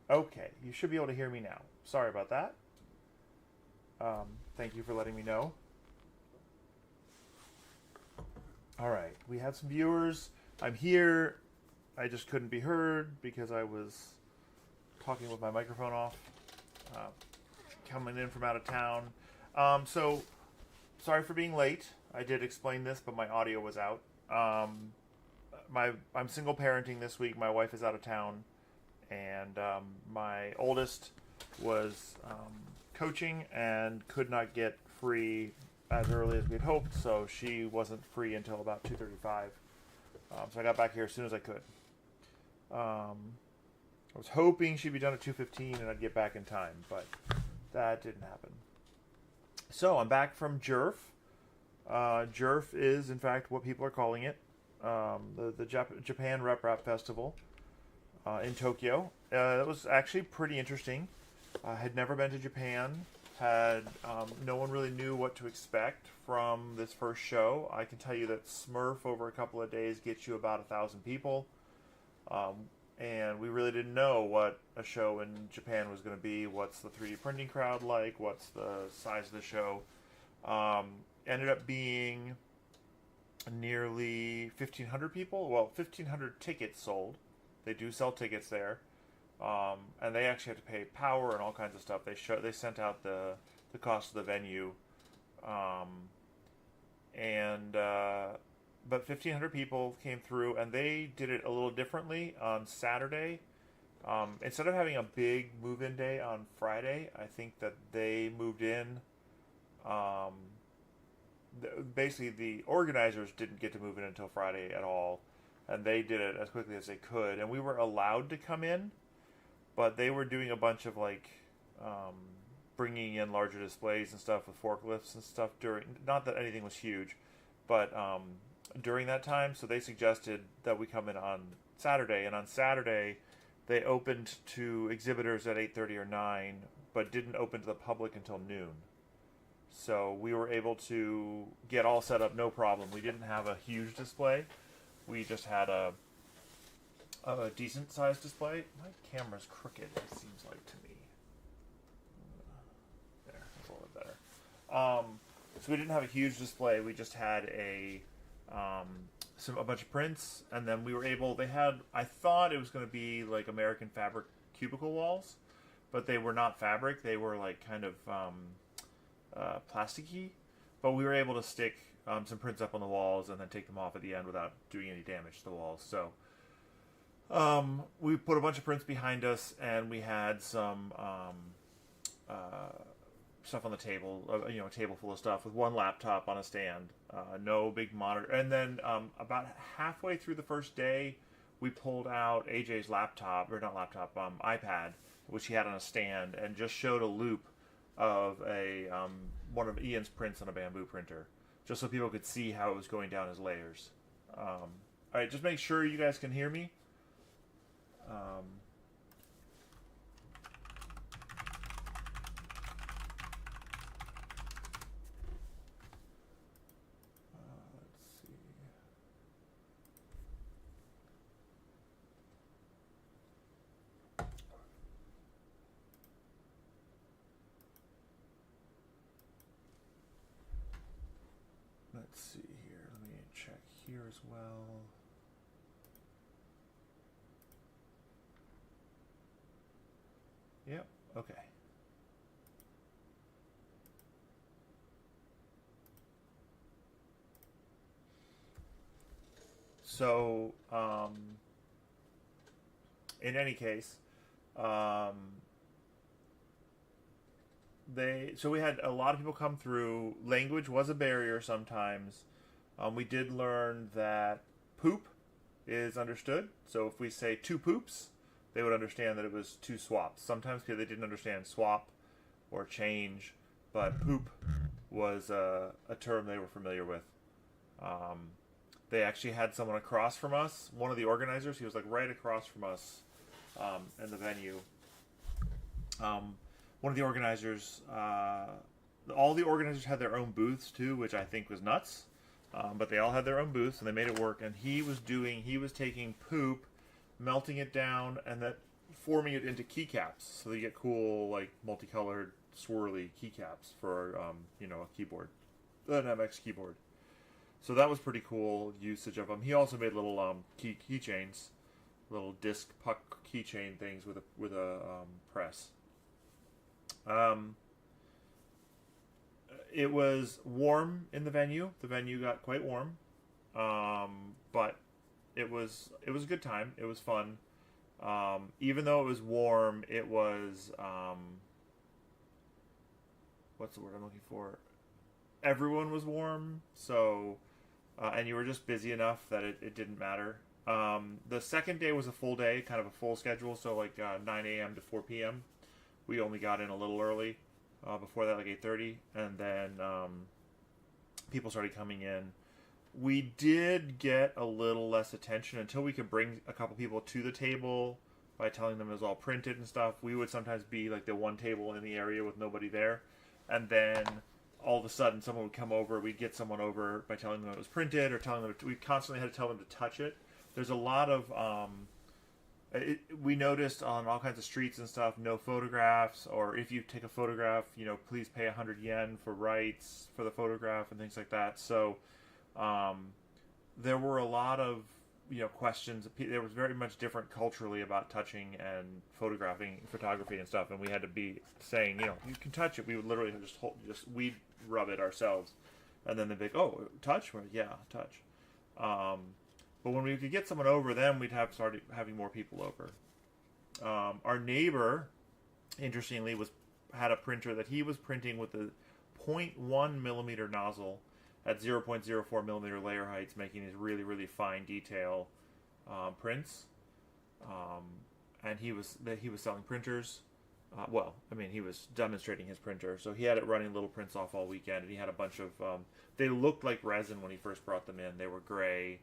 Okay, you should be able to hear me now. Sorry about that. Thank you for letting me know. All right, we have some viewers. I'm here. I just couldn't be heard because I was talking with my microphone off, uh, coming in from out of town. So, sorry for being late. I did explain this, but my audio was out. I'm single parenting this week. My wife is out of town, and my oldest was coaching and could not get free as early as we'd hoped, so she wasn't free until about 2:35. So I got back here as soon as I could. I was hoping she'd be done at 2:15 and I'd get back in time, but that didn't happen. So I'm back from JRRF. JRRF is, in fact, what people are calling it, the Japan Rep Rap Festival in Tokyo. It was actually pretty interesting. I had never been to Japan. No one really knew what to expect from this first show. I can tell you that Smurf over a couple of days gets you about 1,000 people. And we really didn't know what a show in Japan was going to be. What's the 3D printing crowd like? What's the size of the show? Ended up being nearly 1,500 people. Well, 1,500 tickets sold. They do sell tickets there. And they actually have to pay power and all kinds of stuff. They sent out the cost of the venue, but 1,500 people came through, and they did it a little differently on Saturday. Instead of having a big move-in day on Friday, I think that they moved in. Basically, the organizers didn't get to move in until Friday at all, and they did it as quickly as they could. And we were allowed to come in, but they were doing a bunch of bringing in larger displays and stuff with forklifts and stuff during. Not that anything was huge, but during that time, so they suggested that we come in on Saturday, and on Saturday they opened to exhibitors at 8:30 or 9, but didn't open to the public until noon. So we were able to get all set up, no problem. We didn't have a huge display. We just had a decent sized display. My camera's crooked, it seems like to me. There, that's a little bit better. So we didn't have a huge display. We just had a bunch of prints, and then we were able. They had. I thought it was going to be like American fabric cubicle walls, but they were not fabric. They were like kind of plasticky. But we were able to stick some prints up on the walls and then take them off at the end without doing any damage to the walls. So we put a bunch of prints behind us, and we had some stuff on the table, a table full of stuff with one laptop on a stand, no big monitor. And then about halfway through the first day, we pulled out AJ's iPad, which he had on a stand, and just showed a loop of one of Ian's prints on a bamboo printer, just so people could see how it was going down as layers. All right, just make sure you guys can hear me. Let's see. Let's see here. Let me check here as well. Yep. Okay. So, in any case, we had a lot of people come through. Language was a barrier sometimes. We did learn that poop is understood. So if we say two poops, they would understand that it was two swaps. Sometimes they didn't understand swap or change, but poop was a term they were familiar with. They actually had someone across from us, one of the organizers. He was like right across from us in the venue. One of the organizers, all the organizers had their own booths too, which I think was nuts. But they all had their own booths, and they made it work. And he was taking poop, melting it down, and forming it into keycaps, so you get cool like multicolored swirly keycaps for a keyboard, an MX keyboard. So that was pretty cool usage of them. He also made little keychains, little disc puck keychain things with a press. It was warm in the venue. The venue got quite warm, but it was a good time. It was fun. Even though it was warm, it was what's the word I'm looking for? Everyone was warm, so and you were just busy enough that it didn't matter. The second day was a full day, kind of a full schedule, so like 9 a.m. to 4 p.m. We only got in a little early. Before that, like 8:30, and then people started coming in. We did get a little less attention until we could bring a couple people to the table by telling them it was all printed and stuff. We would sometimes be like the one table in the area with nobody there, and then all of a sudden someone would come over. We'd get someone over by telling them it was printed, or telling them we constantly had to tell them to touch it. There's a lot of we noticed on all kinds of streets and stuff, no photographs, or if you take a photograph, please pay 100 yen for rights for the photograph and things like that. So there were a lot of questions. There was very much different culturally about touching and photography and stuff, and we had to be saying, you can touch it. We would literally we'd rub it ourselves, and then they'd be like, oh, touch? Yeah, touch. But when we could get someone over, then we'd started having more people over. Our neighbor, interestingly, had a printer that he was printing with a 0.1 millimeter nozzle at 0.04 millimeter layer heights, making these really, really fine detail prints. And he was selling printers. He was demonstrating his printer, so he had it running little prints off all weekend, and he had a bunch of. They looked like resin when he first brought them in. They were gray.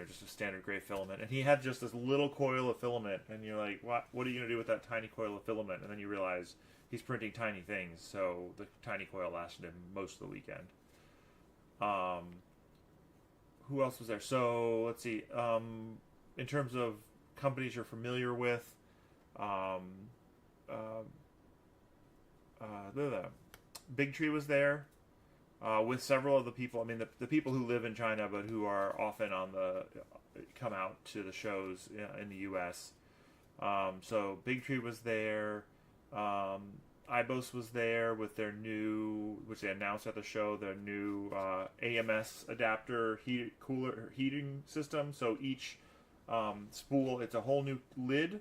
Just a standard gray filament, and he had just this little coil of filament, and you're like, what are you going to do with that tiny coil of filament? And then you realize he's printing tiny things, so the tiny coil lasted him most of the weekend. Who else was there? So, let's see, in terms of companies you're familiar with, Big Tree was there. With several of the people, the people who live in China but who are often come out to the shows in the U.S. So Big Tree was there. IBOS was there with their new, which they announced at the show, their new AMS adapter heating system. So each spool, it's a whole new lid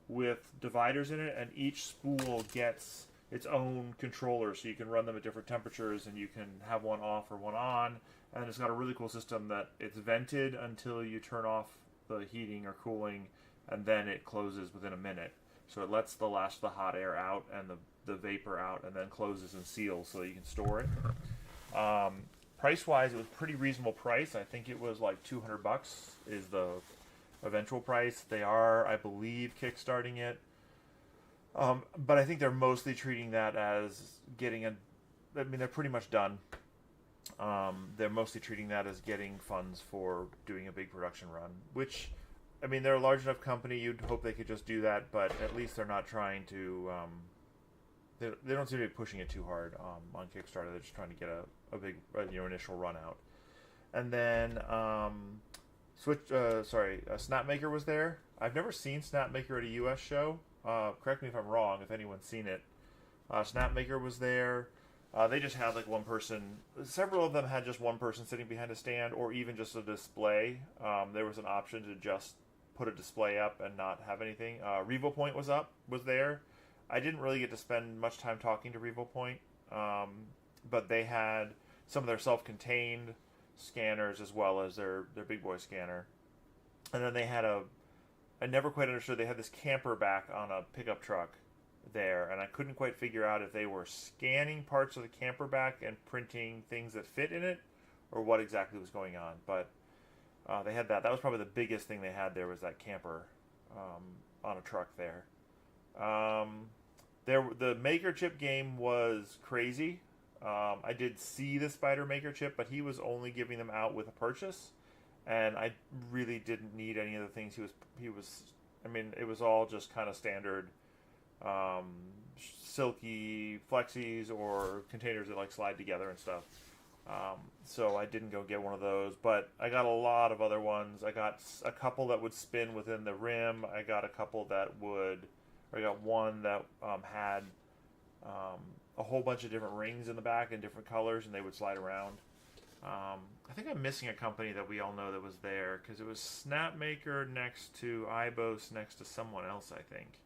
with dividers in it, and each spool gets its own controller, so you can run them at different temperatures, and you can have one off or one on. And it's got a really cool system that it's vented until you turn off the heating or cooling, and then it closes within a minute. So it lets the hot air out and the vapor out, and then closes and seals so that you can store it. Price-wise, it was pretty reasonable price. I think it was like $200 is the eventual price. They are, I believe, kickstarting it. But I think they're mostly treating that as they're pretty much done. They're mostly treating that as getting funds for doing a big production run, which, they're a large enough company, you'd hope they could just do that, but at least they're not trying to, they don't seem to be pushing it too hard, on Kickstarter. They're just trying to get a big, initial run out. And then, Snapmaker was there. I've never seen Snapmaker at a US show. Correct me if I'm wrong, if anyone's seen it. Snapmaker was there. They just had like one person. Several of them had just one person sitting behind a stand, or even just a display. There was an option to just put a display up and not have anything. RevoPoint was there. I didn't really get to spend much time talking to RevoPoint, but they had some of their self-contained scanners as well as their big boy scanner. And then they had I never quite understood, they had this camper back on a pickup truck there, and I couldn't quite figure out if they were scanning parts of the camper back and printing things that fit in it, or what exactly was going on. But they had that. That was probably the biggest thing they had there, was that camper on a truck there. The Maker Chip game was crazy. I did see the Spider Maker Chip, but he was only giving them out with a purchase, and I really didn't need any of the things he was I mean, it was all just kind of standard um, silky flexis or containers that like slide together and stuff. So I didn't go get one of those, but I got a lot of other ones. I got a couple that would spin within the rim. I got a couple that would, or I got one that had a whole bunch of different rings in the back in different colors, and they would slide around. I think I'm missing a company that we all know that was there, because it was Snapmaker next to Ibos next to someone else, I think,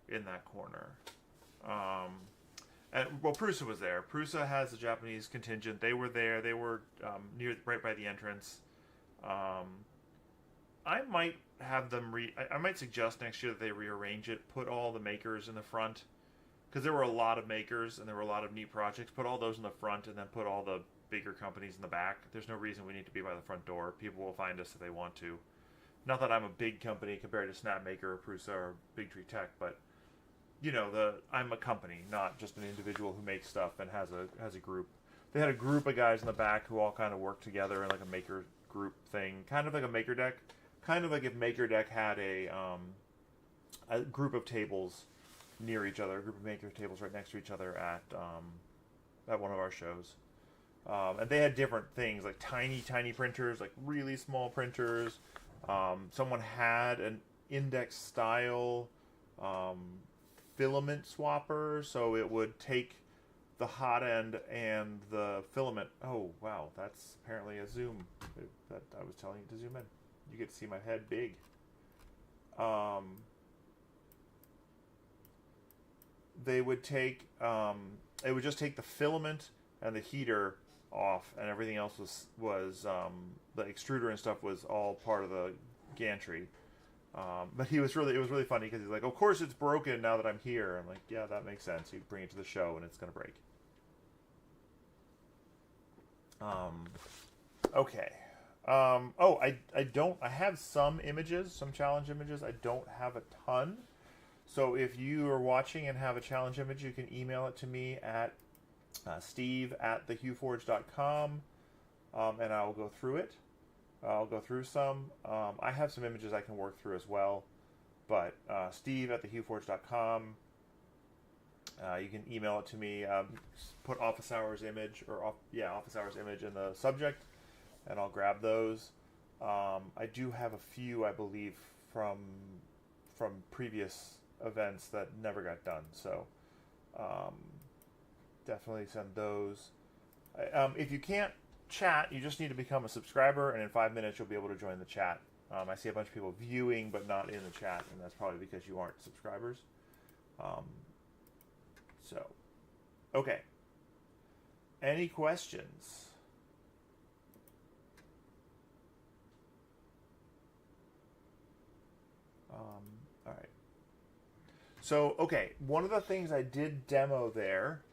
in that corner. Well, Prusa was there. Prusa has a Japanese contingent. They were there. They were right by the entrance. I might have them I might suggest next year that they rearrange it. Put all the makers in the front, because there were a lot of makers and there were a lot of neat projects. Put all those in the front and then put all the bigger companies in the back. There's no reason we need to be by the front door. People will find us if they want to. Not that I'm a big company compared to Snapmaker or Prusa or Big Tree Tech, but you know, I'm a company, not just an individual who makes stuff and has a group. They had a group of guys in the back who all kind of worked together in like a maker group thing, kind of like a Maker Deck, kind of like if Maker Deck had a group of tables near each other, a group of maker tables right next to each other at one of our shows. And they had different things, like tiny printers, like really small printers. Someone had an index style filament swapper, so it would take the hot end and the filament. Oh, wow, that's apparently a zoom that I was telling you to zoom in. You get to see my head big. They would take, it would just take the filament and the heater off, and everything else was the extruder and stuff was all part of the gantry. But it was really funny because he's like, of course it's broken now that I'm here. I'm like, yeah, that makes sense. You bring it to the show and it's gonna break. Okay. I have some images, some challenge images. I don't have a ton. So if you are watching and have a challenge image, you can email it to me at steve@thehueforge.com, and I'll go through it. I'll go through some. I have some images I can work through as well, but steve@thehueforge.com. You can email it to me. Put office hours image office hours image in the subject, and I'll grab those. I do have a few, I believe, from previous events that never got done. So definitely send those. If you can't chat, you just need to become a subscriber, and in 5 minutes you'll be able to join the chat. I see a bunch of people viewing but not in the chat, and that's probably because you aren't subscribers. Okay. Any questions? All right. So, okay, one of the things I did demo there,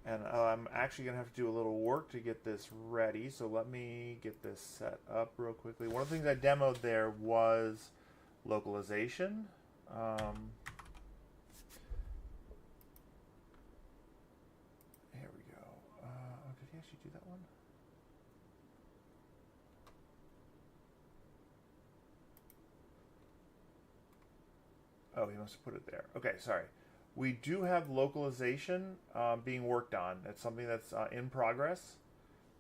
and I'm actually going to have to do a little work to get this ready, so let me get this set up real quickly. One of the things I demoed there was localization. Here we go. Did he actually do that one? Oh, he must have put it there. Okay, sorry. We do have localization being worked on. It's something that's in progress,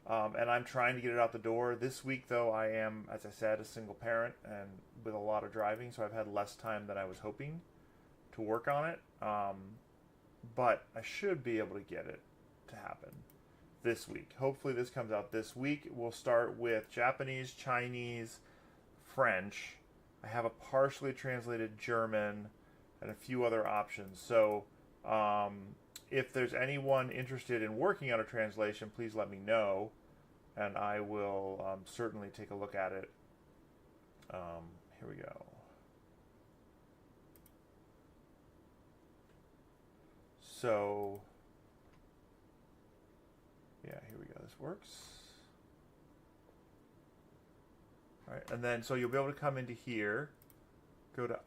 and I'm trying to get it out the door. This week, though, I am, as I said, a single parent and with a lot of driving, so I've had less time than I was hoping to work on it. But I should be able to get it to happen this week. Hopefully this comes out this week. We'll start with Japanese, Chinese, French. I have a partially translated German and a few other options. So if there's anyone interested in working on a translation, please let me know, and I will certainly take a look at it. Here we go. So, yeah, here we go. This works. All right, and then so you'll be able to come into here, go to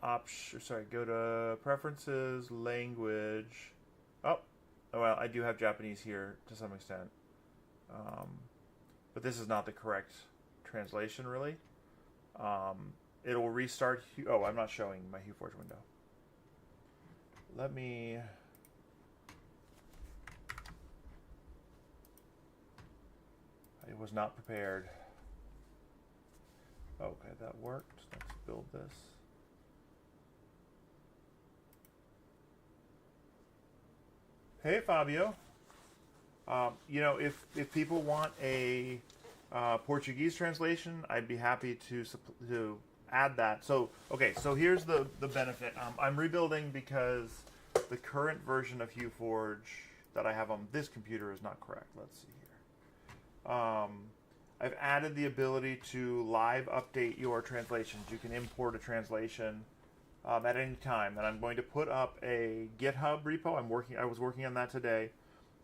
go to preferences, language. Oh, well, I do have Japanese here to some extent, but this is not the correct translation, really. it'll restart. Oh, I'm not showing my HueForge window. Let me. I was not prepared. Okay, that worked. Let's build this. Hey, Fabio. You know, if people want a Portuguese translation, I'd be happy to add that. So, okay, so here's the benefit. I'm rebuilding because the current version of HueForge that I have on this computer is not correct. Let's see here. I've added the ability to live update your translations. You can import a translation at any time, and I'm going to put up a GitHub repo. I was working on that today.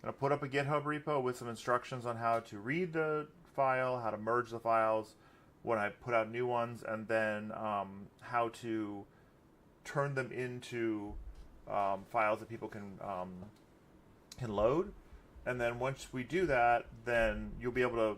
I'm going to put up a GitHub repo with some instructions on how to read the file, how to merge the files when I put out new ones, and then how to turn them into files that people can load. And then once we do that, then you'll be able to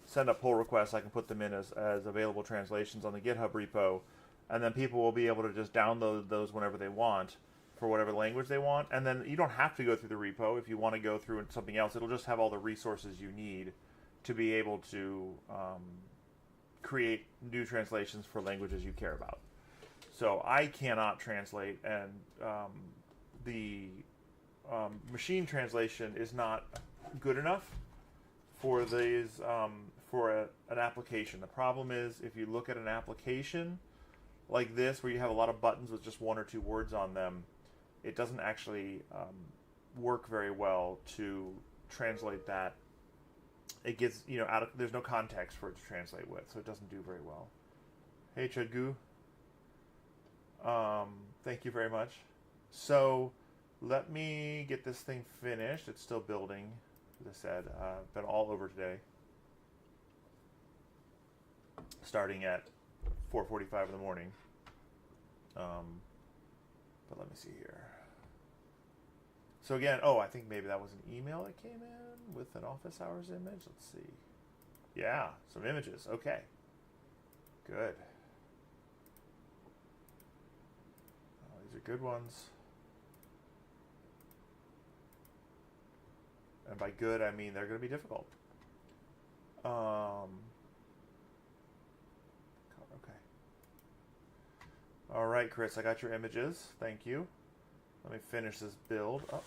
send up pull requests. I can put them in as available translations on the GitHub repo, and then people will be able to just download those whenever they want for whatever language they want. And then you don't have to go through the repo if you want to go through something else. It'll just have all the resources you need to be able to create new translations for languages you care about. So I cannot translate, and the machine translation is not good enough for these an application. The problem is if you look at an application like this where you have a lot of buttons with just one or two words on them, it doesn't actually work very well to translate that. It gets, you know, there's no context for it to translate with, so it doesn't do very well. Hey Chudgu, thank you very much. So let me get this thing finished. It's still building. As I said, been all over today, starting at 4:45 in the morning. But let me see here. So again, I think maybe that was an email that came in with an office hours image. Let's see. Yeah, some images. Okay. Good. These are good ones. And by good, I mean they're going to be difficult. Okay. All right, Chris, I got your images. Thank you. Let me finish this build. Oh.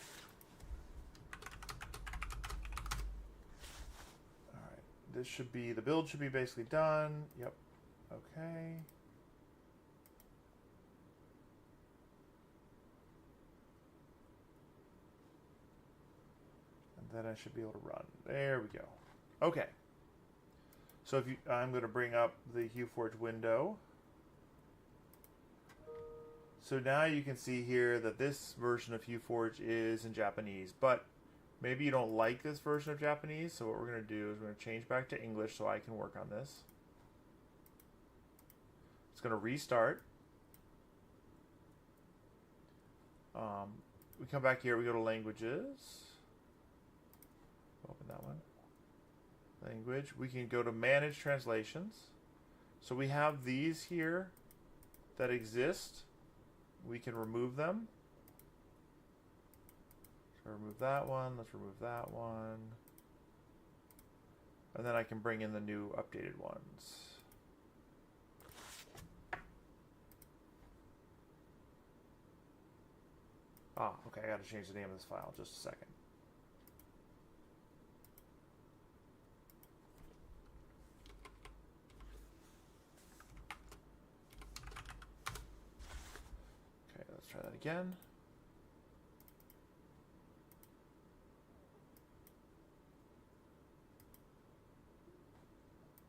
All right. The build should be basically done. Yep. Okay. Then I should be able to run. There we go. Okay. So I'm going to bring up the HueForge window. So now you can see here that this version of HueForge is in Japanese, but maybe you don't like this version of Japanese. So what we're going to do is we're going to change back to English so I can work on this. It's going to restart. We come back here. We go to languages. Open that one. Language. We can go to manage translations. So we have these here that exist. We can remove them. So remove that one. Let's remove that one. And then I can bring in the new updated ones. Okay. I got to change the name of this file. Just a second. Try that again.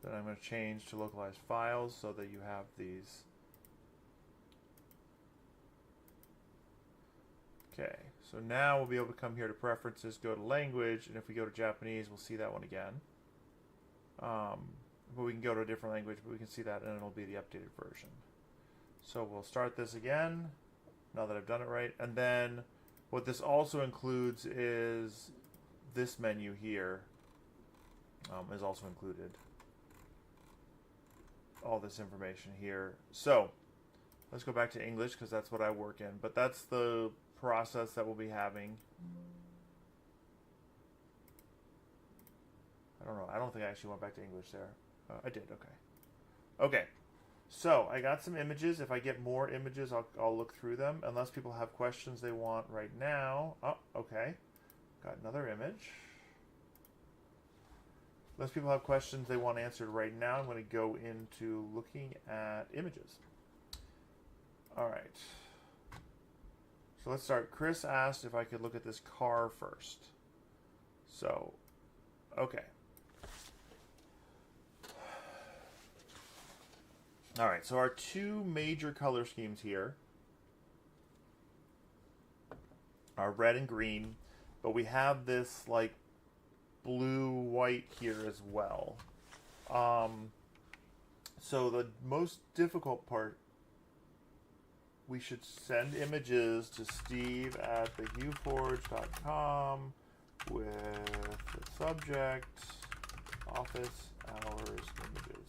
Then I'm going to change to localized files so that you have these. Okay, so now we'll be able to come here to preferences, go to language, and if we go to Japanese, we'll see that one again. But we can go to a different language, but we can see that, and it'll be the updated version. So we'll start this again. Now that I've done it right. And then what this also includes is this menu here is also included. all this information here. So let's go back to English because that's what I work in. But that's the process that we'll be having. I don't know. I don't think I actually went back to English there. I did. Okay. Okay. So I got some images. If I get more images, I'll look through them. Unless people have questions they want right now. Oh, okay. Got another image. Unless people have questions they want answered right now, I'm going to go into looking at images. All right. So let's start. Chris asked if I could look at this car first. So, okay. All right, so our two major color schemes here are red and green, but we have this like blue-white here as well. So the most difficult part, we should send images to Steve at thehueforge.com with the subject, office hours images.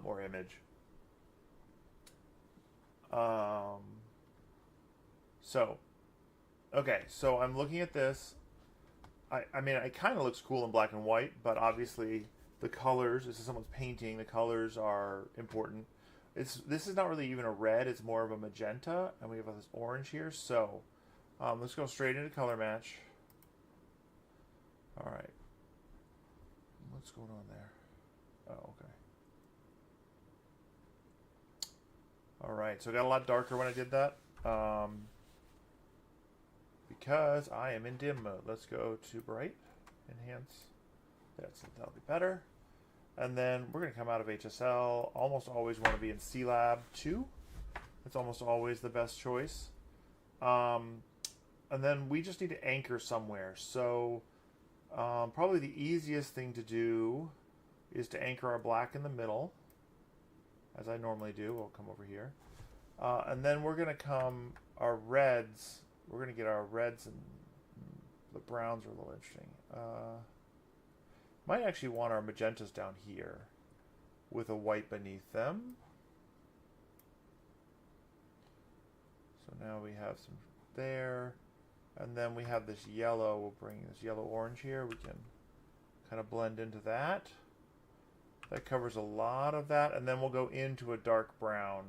Or image. So, okay, so I'm looking at this. I mean, it kind of looks cool in black and white, but obviously the colors, this is someone's painting, the colors are important. This is not really even a red, it's more of a magenta, and we have this orange here, so let's go straight into color match. All right. What's going on there? Oh, okay. All right, so it got a lot darker when I did that. Because I am in dim mode. Let's go to bright, enhance. That'll be better. And then we're going to come out of HSL. Almost always want to be in C-Lab 2. It's almost always the best choice. And then we just need to anchor somewhere. So probably the easiest thing to do is to anchor our black in the middle, as I normally do. We'll come over here. And then we're going to come our reds. We're going to get our reds, and the browns are a little interesting. Might actually want our magentas down here with a white beneath them. So now we have some there. And then we have this yellow. We'll bring this yellow-orange here. We can kind of blend into that. That covers a lot of that. And then we'll go into a dark brown.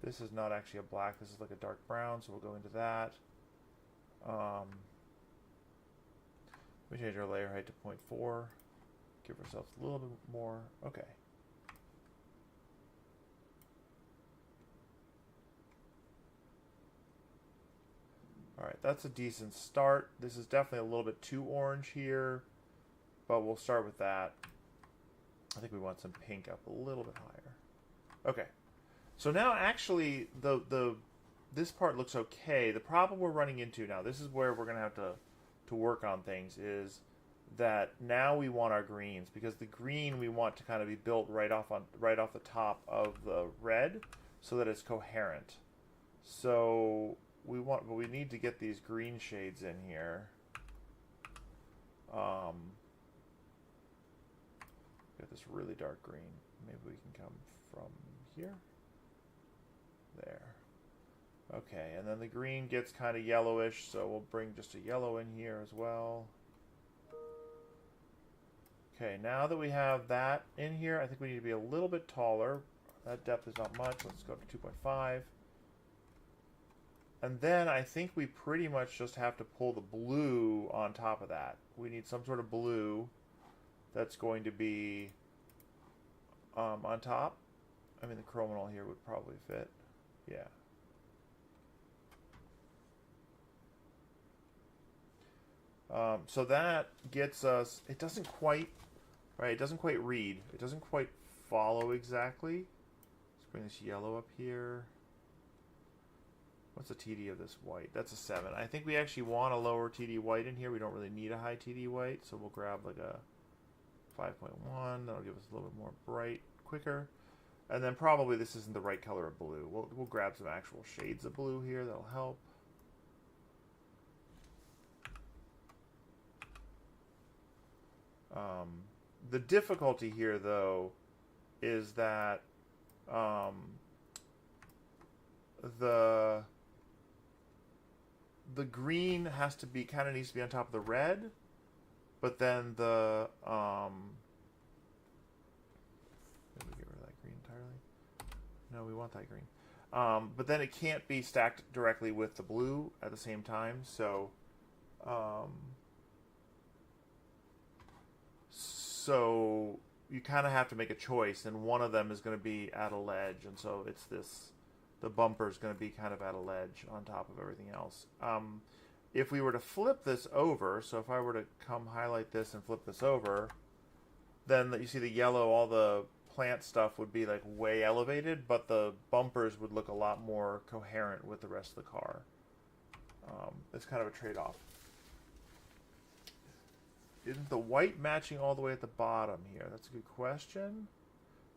This is not actually a black. This is like a dark brown, so we'll go into that. We change our layer height to 0.4. Give ourselves a little bit more. Okay. All right, that's a decent start. This is definitely a little bit too orange here, but we'll start with that. I think we want some pink up a little bit higher. Okay. So now actually this part looks okay. The problem we're running into now, this is where we're going to have to work on things, is that now we want our greens, because the green we want to kind of be built right off the top of the red so that it's coherent. So we need to get these green shades in here. Get this really dark green. Maybe we can come from here. There. Okay, and then the green gets kind of yellowish, so we'll bring just a yellow in here as well. Okay, now that we have that in here, I think we need to be a little bit taller. That depth is not much. Let's go to 2.5. And then I think we pretty much just have to pull the blue on top of that. We need some sort of blue that's going to be on top. I mean, the chrominal here would probably fit. Yeah. So that gets us, it doesn't quite, right, it doesn't quite read. It doesn't quite follow exactly. Let's bring this yellow up here. What's the TD of this white? That's a 7. I think we actually want a lower TD white in here. We don't really need a high TD white, so we'll grab like a 5.1. That'll give us a little bit more bright quicker. And then probably this isn't the right color of blue. We'll grab some actual shades of blue here. That'll help. The difficulty here, though, is that the green has to be kind of needs to be on top of the red, but then the did we get rid of that green entirely? No, we want that green. But then it can't be stacked directly with the blue at the same time, so so you kind of have to make a choice, and one of them is going to be at a ledge, and so it's this, the bumper is going to be kind of at a ledge on top of everything else. If we were to flip this over, so if I were to come highlight this and flip this over, then you see the yellow, all the plant stuff would be like way elevated, but the bumpers would look a lot more coherent with the rest of the car. It's kind of a trade-off. Isn't the white matching all the way at the bottom here? That's a good question.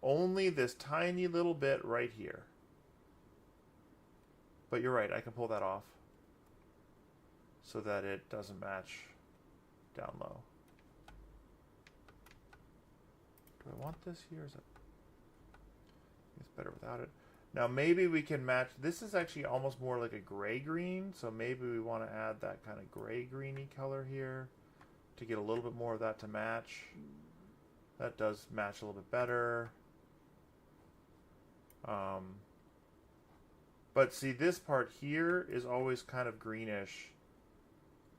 Only this tiny little bit right here. But you're right, I can pull that off so that it doesn't match down low. Do I want this here? Is it? It's better without it. Now maybe we can match. This is actually almost more like a gray-green, so maybe we want to add that kind of gray-greeny color here to get a little bit more of that to match. That does match a little bit better. But see, this part here is always kind of greenish.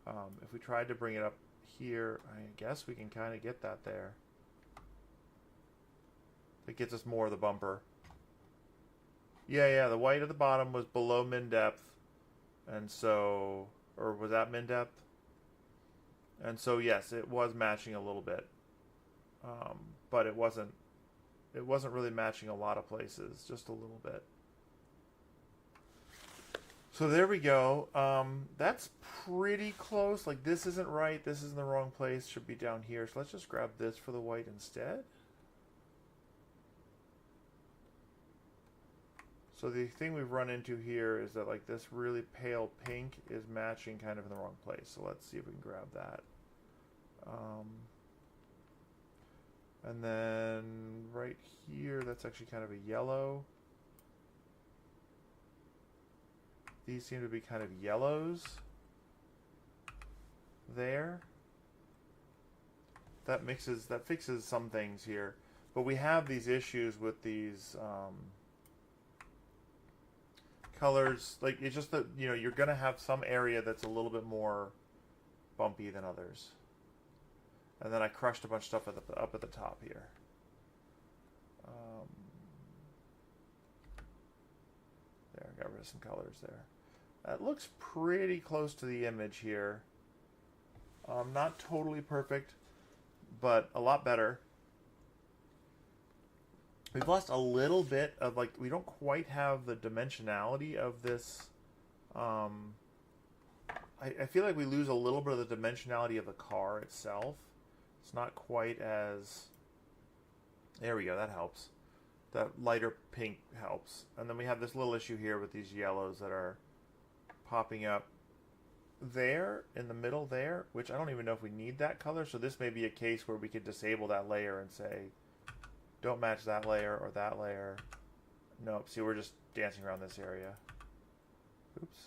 If we tried to bring it up here, I guess we can kind of get that there. It gets us more of the bumper. Yeah, the white at the bottom was below min depth, and so, or was that min depth? And so yes, it was matching a little bit, but it wasn't really matching a lot of places, just a little bit. So there we go. That's pretty close. Like, this isn't right, this is in the wrong place, should be down here. So let's just grab this for the white instead. So the thing we've run into here is that like this really pale pink is matching kind of in the wrong place. So let's see if we can grab that. And then right here, that's actually kind of a yellow. These seem to be kind of yellows there. That fixes some things here. But we have these issues with these colors. Like, it's just that, you know, you're going to have some area that's a little bit more bumpy than others. And then I crushed a bunch of stuff up at the top here. There, I got rid of some colors there. That looks pretty close to the image here. Not totally perfect, but a lot better. We've lost a little bit of, like, we don't quite have the dimensionality of this. I feel like we lose a little bit of the dimensionality of the car itself. It's not quite as... There we go, that helps. That lighter pink helps. And then we have this little issue here with these yellows that are popping up there, in the middle there, which I don't even know if we need that color. So this may be a case where we could disable that layer and say, don't match that layer or that layer. Nope, see, we're just dancing around this area. Oops.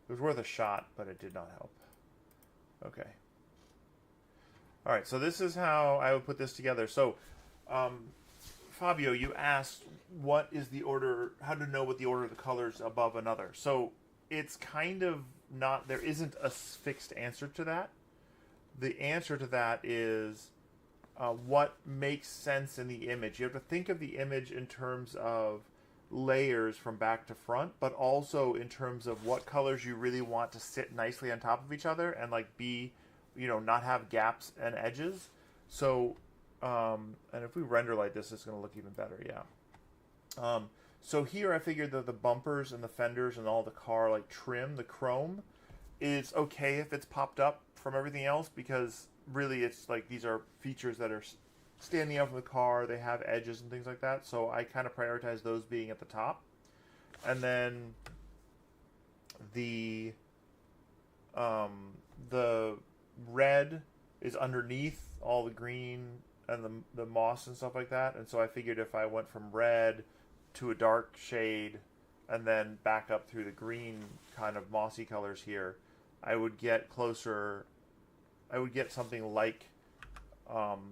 It was worth a shot, but it did not help. Okay. All right, so this is how I would put this together. So, Fabio, you asked what is the order, how to know what the order of the colors above another. So it's kind of not, there isn't a fixed answer to that. The answer to that is what makes sense in the image. You have to think of the image in terms of layers from back to front, but also in terms of what colors you really want to sit nicely on top of each other and like be, you know, not have gaps and edges. So, and if we render like this, it's going to look even better, yeah. So here I figured that the bumpers and the fenders and all the car like trim, the chrome, is okay if it's popped up from everything else, because really it's like these are features that are standing out from the car, they have edges and things like that, so I kind of prioritize those being at the top. And then the the red is underneath all the green and the moss and stuff like that. And so I figured if I went from red to a dark shade and then back up through the green kind of mossy colors here, I would get closer. I would get something like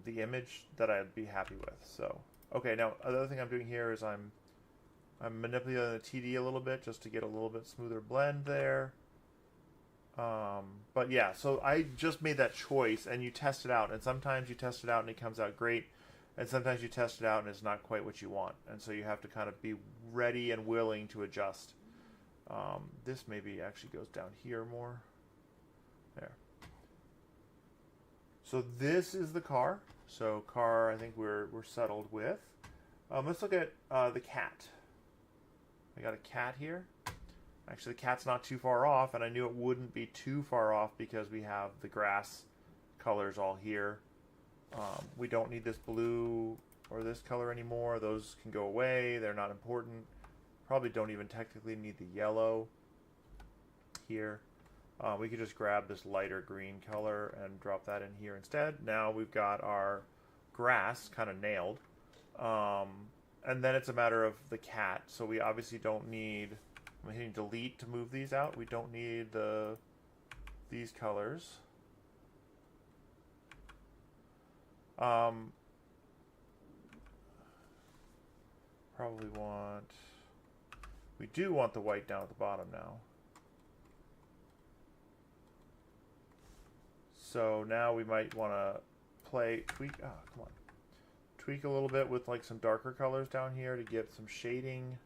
the image that I'd be happy with. So, okay, now the other thing I'm doing here is I'm manipulating the TD a little bit just to get a little bit smoother blend there. But yeah, so I just made that choice, and you test it out, and sometimes you test it out and it comes out great, and sometimes you test it out and it's not quite what you want, and so you have to kind of be ready and willing to adjust. This maybe actually goes down here more. There. So this is the car. So car, I think we're settled with. Let's look at the cat. I got a cat here. Actually, the cat's not too far off, and I knew it wouldn't be too far off because we have the grass colors all here. We don't need this blue or this color anymore. Those can go away. They're not important. Probably don't even technically need the yellow here. We could just grab this lighter green color and drop that in here instead. Now we've got our grass kind of nailed. And then it's a matter of the cat. So we obviously don't need... I'm hitting delete to move these out. We don't need these colors. Probably want... We do want the white down at the bottom now. So now we might want to tweak a little bit with like some darker colors down here to get some shading.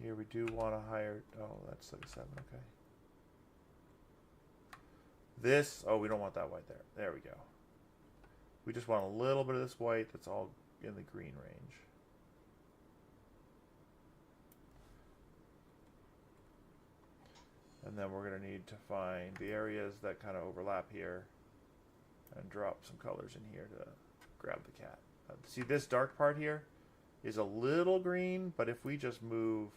Here we do want a higher, oh, that's like a 7, okay. This, oh, we don't want that white there. There we go. We just want a little bit of this white that's all in the green range. And then we're going to need to find the areas that kind of overlap here and drop some colors in here to grab the cat. See this dark part here is a little green, but if we just move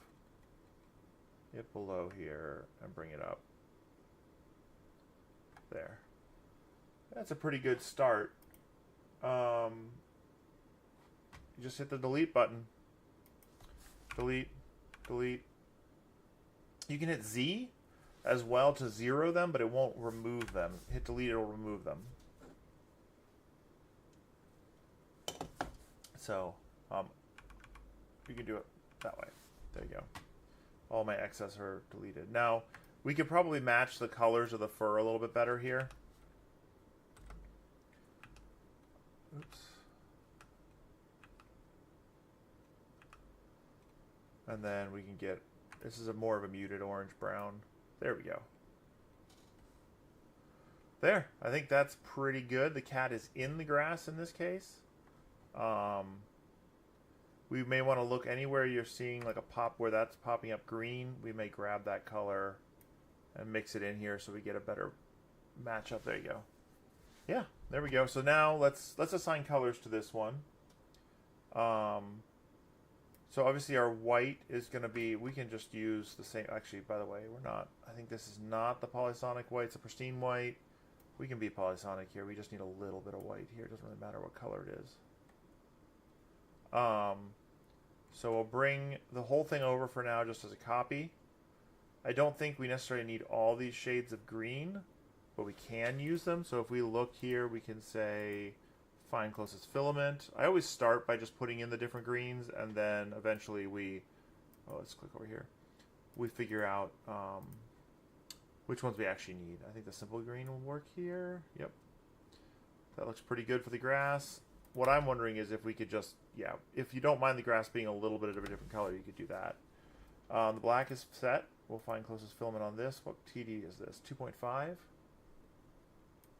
it below here and bring it up, there. That's a pretty good start. You just hit the delete button. Delete, delete. You can hit Z as well to zero them, but it won't remove them. Hit delete, it'll remove them. So, you can do it that way. There you go. All my excess are deleted. Now, we could probably match the colors of the fur a little bit better here. Oops. And then we can get, this is more of a muted orange brown. There we go. There, I think that's pretty good. The cat is in the grass in this case. We may want to look anywhere you're seeing like a pop where that's popping up green. We may grab that color and mix it in here so we get a better matchup. There you go. Yeah, there we go. So now let's assign colors to this one. So obviously our white is going to be, we can just use the same, actually, by the way, we're not, I think this is not the polysonic white, it's a pristine white. We can be polysonic here, we just need a little bit of white here, it doesn't really matter what color it is. So we'll bring the whole thing over for now just as a copy. I don't think we necessarily need all these shades of green, but we can use them. So if we look here, we can say find closest filament. I always start by just putting in the different greens, and then eventually we, oh, let's click over here. We figure out which ones we actually need. I think the simple green will work here. Yep. That looks pretty good for the grass. What I'm wondering is if we could just, yeah, if you don't mind the grass being a little bit of a different color, you could do that. The black is set. We'll find closest filament on this. What TD is this? 2.5? Well,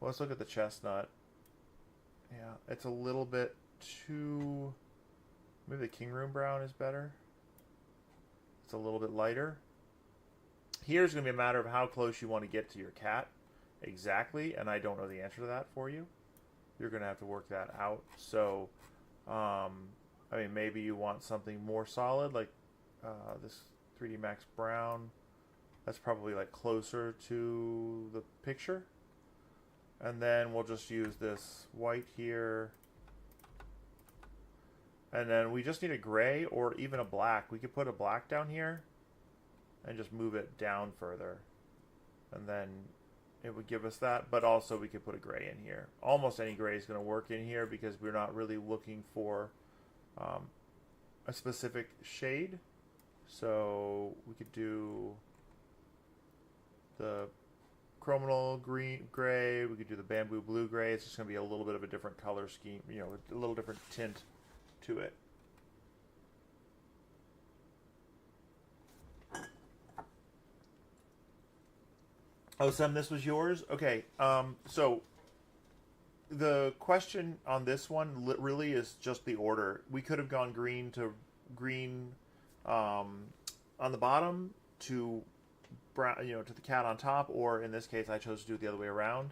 let's look at the chestnut. Yeah, it's a little bit too... Maybe the king room brown is better. It's a little bit lighter. Here's going to be a matter of how close you want to get to your cat exactly, and I don't know the answer to that for you. You're going to have to work that out. So I mean, maybe you want something more solid, like this 3D Max Brown. That's probably like closer to the picture. And then we'll just use this white here. And then we just need a gray or even a black. We could put a black down here and just move it down further. And then it would give us that. But also we could put a gray in here. Almost any gray is going to work in here because we're not really looking for a specific shade. So we could do the chrominal green gray. We could do the bamboo blue gray. It's just going to be a little bit of a different color scheme, you know, a little different tint to it. Oh, Sam, this was yours? Okay. So the question on this one really is just the order. We could have gone green to green on the bottom to brown, you know, to the cat on top, or in this case, I chose to do it the other way around.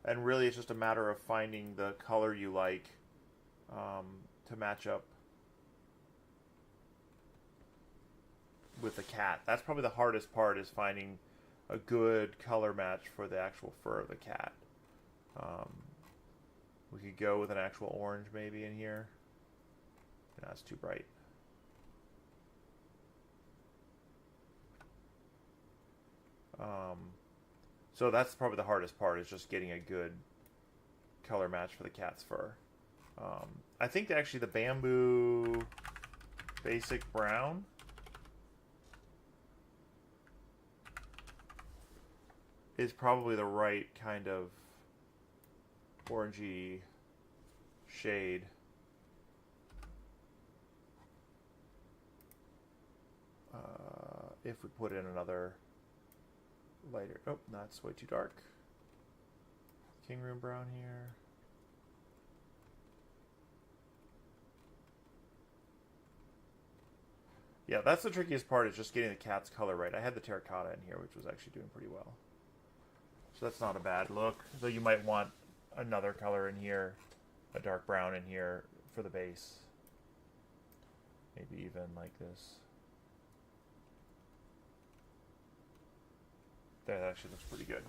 And really, it's just a matter of finding the color you like to match up with the cat. That's probably the hardest part, is finding a good color match for the actual fur of the cat. We could go with an actual orange maybe in here. No, it's too bright. So that's probably the hardest part, is just getting a good color match for the cat's fur. I think that actually the bamboo basic brown is probably the right kind of orangey shade. If we put in another lighter, oh, that's way too dark. King room brown here. Yeah, that's the trickiest part, is just getting the cat's color right. I had the terracotta in here, which was actually doing pretty well. So that's not a bad look. So you might want another color in here, a dark brown in here for the base. Maybe even like this. That actually looks pretty good.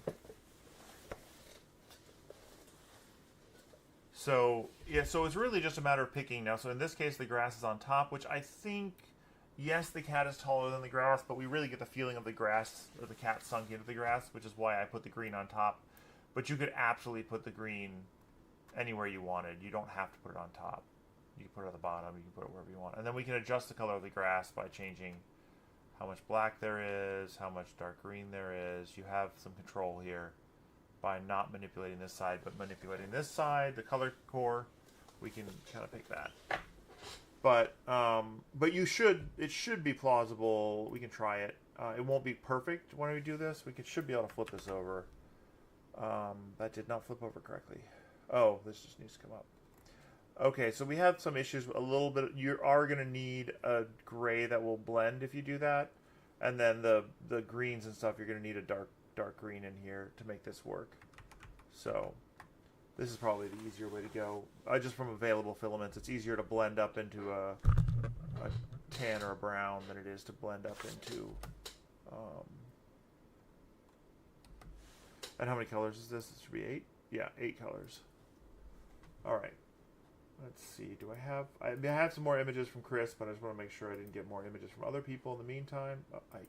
So, yeah, so it's really just a matter of picking now. So in this case, the grass is on top, which I think, yes, the cat is taller than the grass, but we really get the feeling of the grass, or the cat sunk into the grass, which is why I put the green on top. But you could absolutely put the green anywhere you wanted. You don't have to put it on top. You can put it at the bottom. You can put it wherever you want. And then we can adjust the color of the grass by changing how much black there is, how much dark green there is. You have some control here by not manipulating this side, but manipulating this side, the color core. We can kind of pick that. But it should be plausible. We can try it. It won't be perfect when we do this. We should be able to flip this over. That did not flip over correctly. Oh, this just needs to come up. Okay, so we have some issues a little bit. You are going to need a gray that will blend if you do that. And then the greens and stuff, you're going to need a dark green in here to make this work. So this is probably the easier way to go. Just from available filaments, it's easier to blend up into a tan or a brown than it is to blend up into... and how many colors is this? It should be 8? Yeah, 8 colors. Alright. Let's see. Do I have... I have some more images from Chris, but I just want to make sure I didn't get more images from other people in the meantime. Oh, I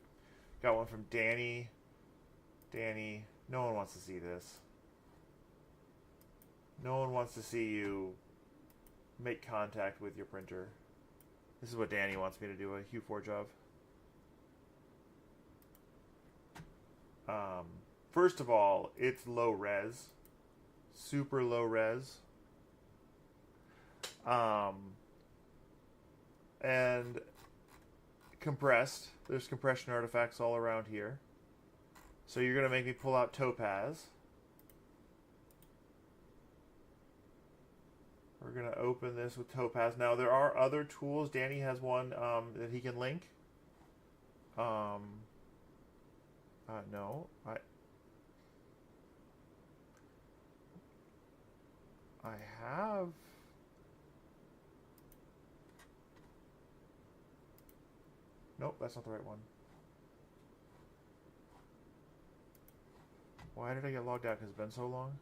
got one from Danny. Danny, no one wants to see this. No one wants to see you make contact with your printer. This is what Danny wants me to do a HueForge of. First of all, it's low res. Super low res. And compressed. There's compression artifacts all around here. So you're going to make me pull out Topaz. We're going to open this with Topaz. Now, there are other tools. Danny has one that he can link. No. I have... Nope, that's not the right one. Why did I get logged out? Because it's been so long?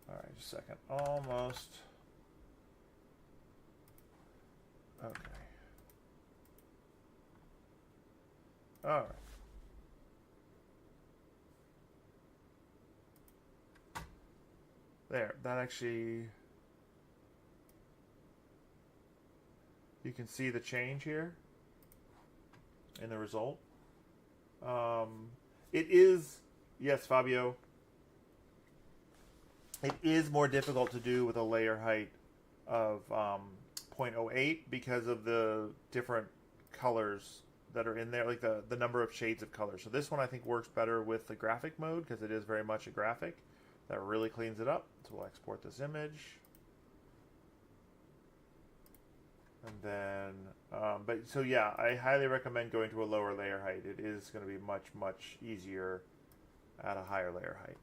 Alright, just a second. Almost. Okay. Alright. There. That actually... You can see the change here in the result. It is... Yes, Fabio. It is more difficult to do with a layer height of 0.08 because of the different colors that are in there, like the number of shades of color. So this one I think works better with the graphic mode because it is very much a graphic. That really cleans it up. So we'll export this image. And then, but so yeah, I highly recommend going to a lower layer height. It is going to be much, much easier at a higher layer height.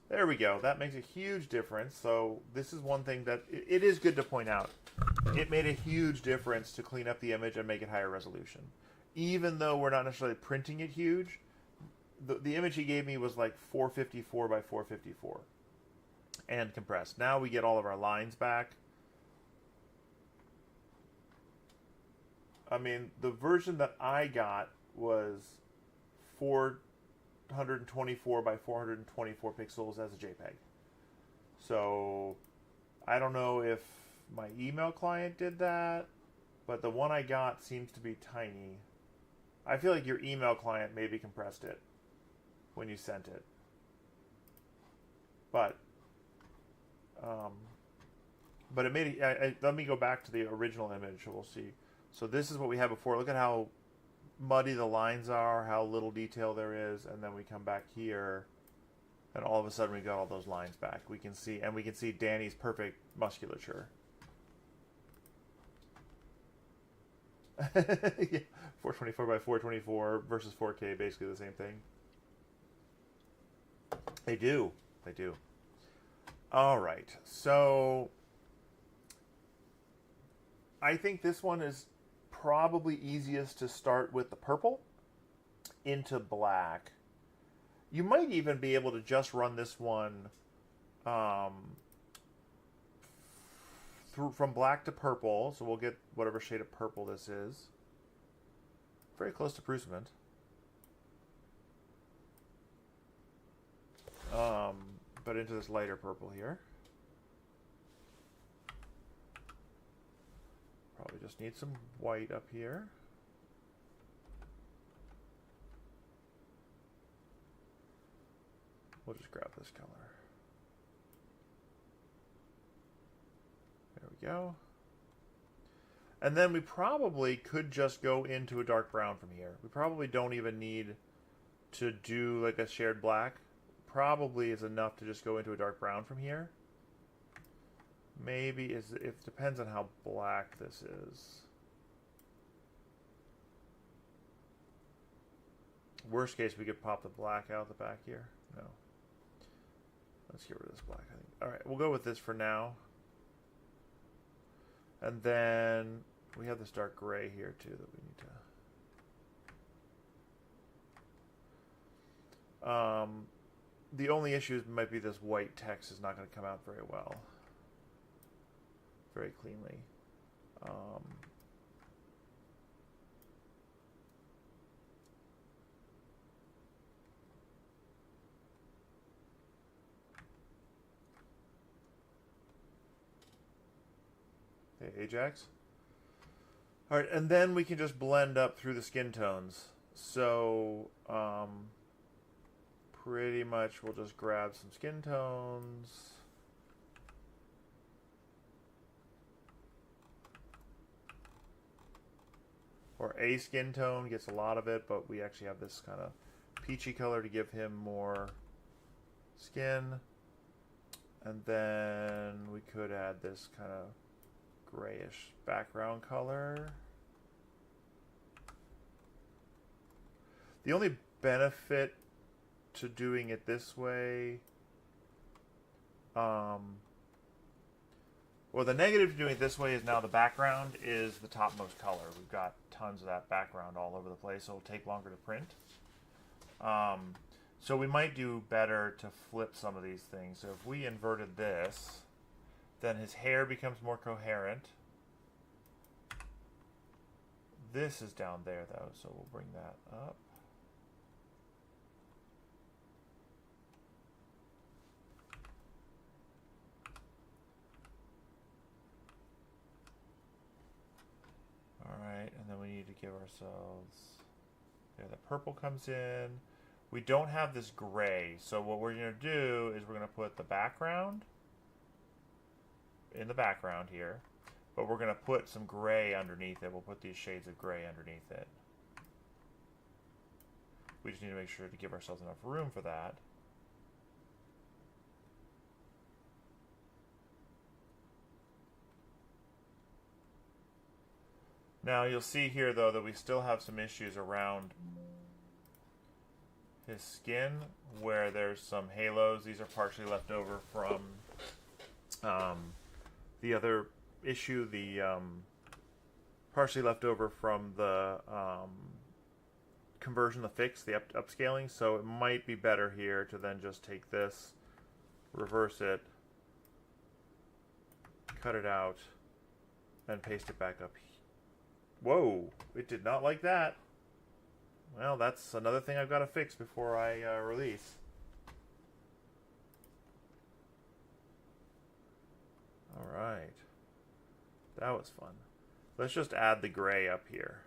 There we go. That makes a huge difference. So this is one thing that it is good to point out. It made a huge difference to clean up the image and make it higher resolution. Even though we're not necessarily printing it huge, the image he gave me was like 454 by 454 and compressed. Now we get all of our lines back. I mean, the version that I got was 424 by 424 pixels as a JPEG. So I don't know if my email client did that, but the one I got seems to be tiny. I feel like your email client maybe compressed it when you sent it. But it made it, let me go back to the original image so we'll see. So this is what we had before. Look at how muddy the lines are, how little detail there is, and then we come back here, and all of a sudden we got all those lines back. We can see, and we can see Danny's perfect musculature. Yeah, 424 by 424 versus 4K, basically the same thing. They do. They do. All right. So I think this one is probably easiest to start with the purple into black. You might even be able to just run this one through from black to purple. So we'll get whatever shade of purple this is. Very close to Prusament. But into this lighter purple here. Probably just need some white up here. We'll just grab this color. There we go. And then we probably could just go into a dark brown from here. We probably don't even need to do like a shared black. Probably is enough to just go into a dark brown from here. Maybe it depends on how black this is. Worst case, we could pop the black out the back here. No. Let's get rid of this black, I think. All right, we'll go with this for now. And then we have this dark gray here too that we need to. The only issue might be this white text is not going to come out very well. Very cleanly. Hey, Ajax. All right, and then we can just blend up through the skin tones. So, pretty much we'll just grab some skin tones. Or a skin tone gets a lot of it, but we actually have this kind of peachy color to give him more skin. And then we could add this kind of grayish background color. The only benefit to doing it this way, well, the negative to doing it this way is now the background is the topmost color. We've got tons of that background all over the place, so it'll take longer to print. So we might do better to flip some of these things. So if we inverted this, then his hair becomes more coherent. This is down there though, so we'll bring that up. Alright, and then we need to give ourselves, there, the purple comes in. We don't have this gray, so what we're going to do is we're going to put the background in the background here, but we're going to put some gray underneath it. We'll put these shades of gray underneath it. We just need to make sure to give ourselves enough room for that. Now you'll see here though that we still have some issues around his skin where there's some halos. These are partially left over from the other issue, the partially left over from the conversion, the fix, the upscaling. So it might be better here to then just take this, reverse it, cut it out, and paste it back up here. Whoa, it did not like that. Well, that's another thing I've got to fix before I release. Alright. That was fun. Let's just add the gray up here.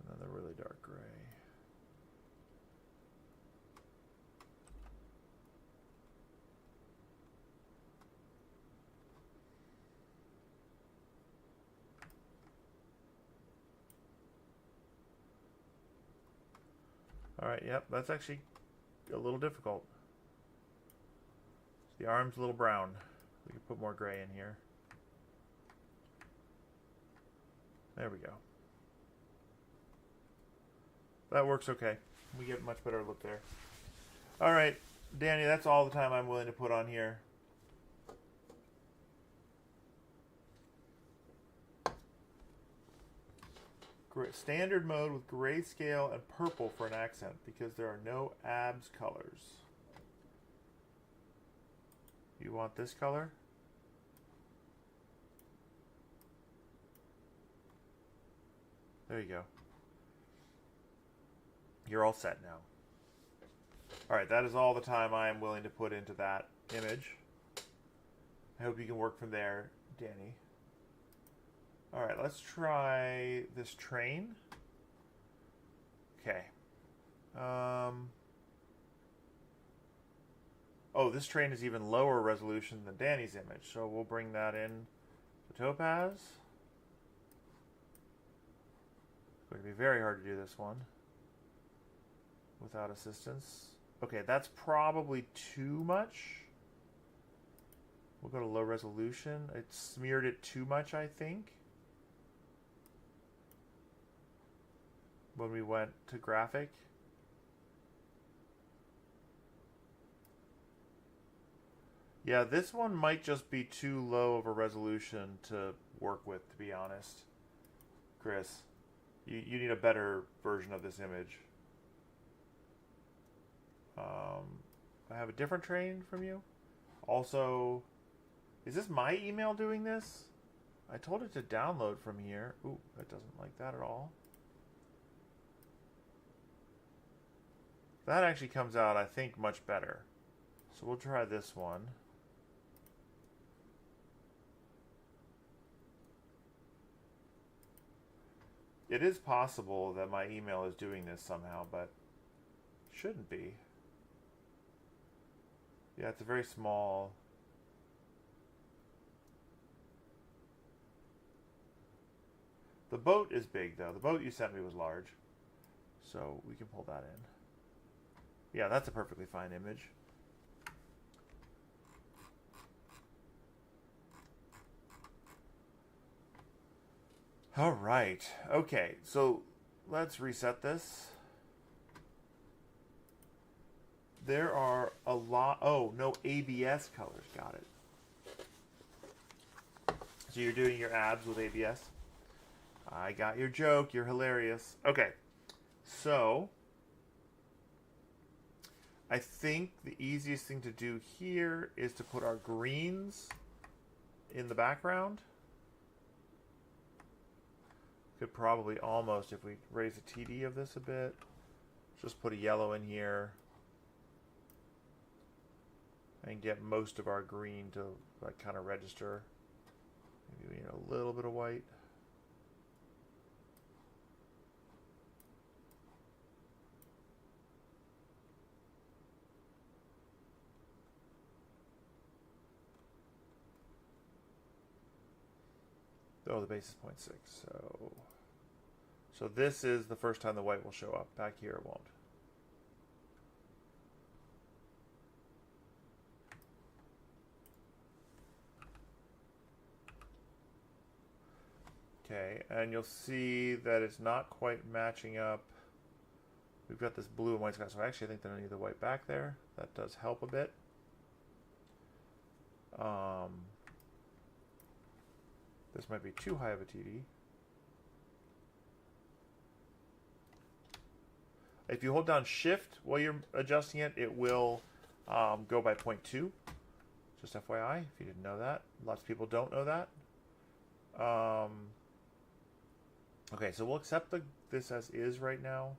Another really dark gray. Alright, yep, that's actually a little difficult. The arm's a little brown. We can put more gray in here. There we go. That works okay. We get a much better look there. Alright, Danny, that's all the time I'm willing to put on here. Standard mode with grayscale and purple for an accent because there are no abs colors. You want this color? There you go. You're all set now. Alright, that is all the time I am willing to put into that image. I hope you can work from there, Danny. Alright, let's try this train. Okay. Oh, this train is even lower resolution than Danny's image, so we'll bring that in to Topaz. It's going to be very hard to do this one without assistance. Okay, that's probably too much. We'll go to low resolution. It smeared it too much, I think. When we went to graphic. Yeah, this one might just be too low of a resolution to work with, to be honest. Chris, you need a better version of this image. I have a different train from you. Also, is this my email doing this? I told it to download from here. Ooh, that doesn't like that at all. That actually comes out, I think, much better. So we'll try this one. It is possible that my email is doing this somehow, but shouldn't be. Yeah, it's a very small. The boat is big, though. The boat you sent me was large. So we can pull that in. Yeah, that's a perfectly fine image. All right. Okay, so let's reset this. There are a lot. Oh, no ABS colors. Got it. So you're doing your abs with ABS? I got your joke. You're hilarious. Okay. So I think the easiest thing to do here is to put our greens in the background. Could probably almost, if we raise the TD of this a bit, just put a yellow in here and get most of our green to like kind of register. Maybe we need a little bit of white. Oh, the base is 0.6, so this is the first time the white will show up. Back here it won't. Okay, and you'll see that it's not quite matching up. We've got this blue and white sky, so I actually think that I need the white back there. That does help a bit. This might be too high of a TD. If you hold down Shift while you're adjusting it, it will go by 0.2. Just FYI, if you didn't know that. Lots of people don't know that. Okay, so we'll accept this as is right now.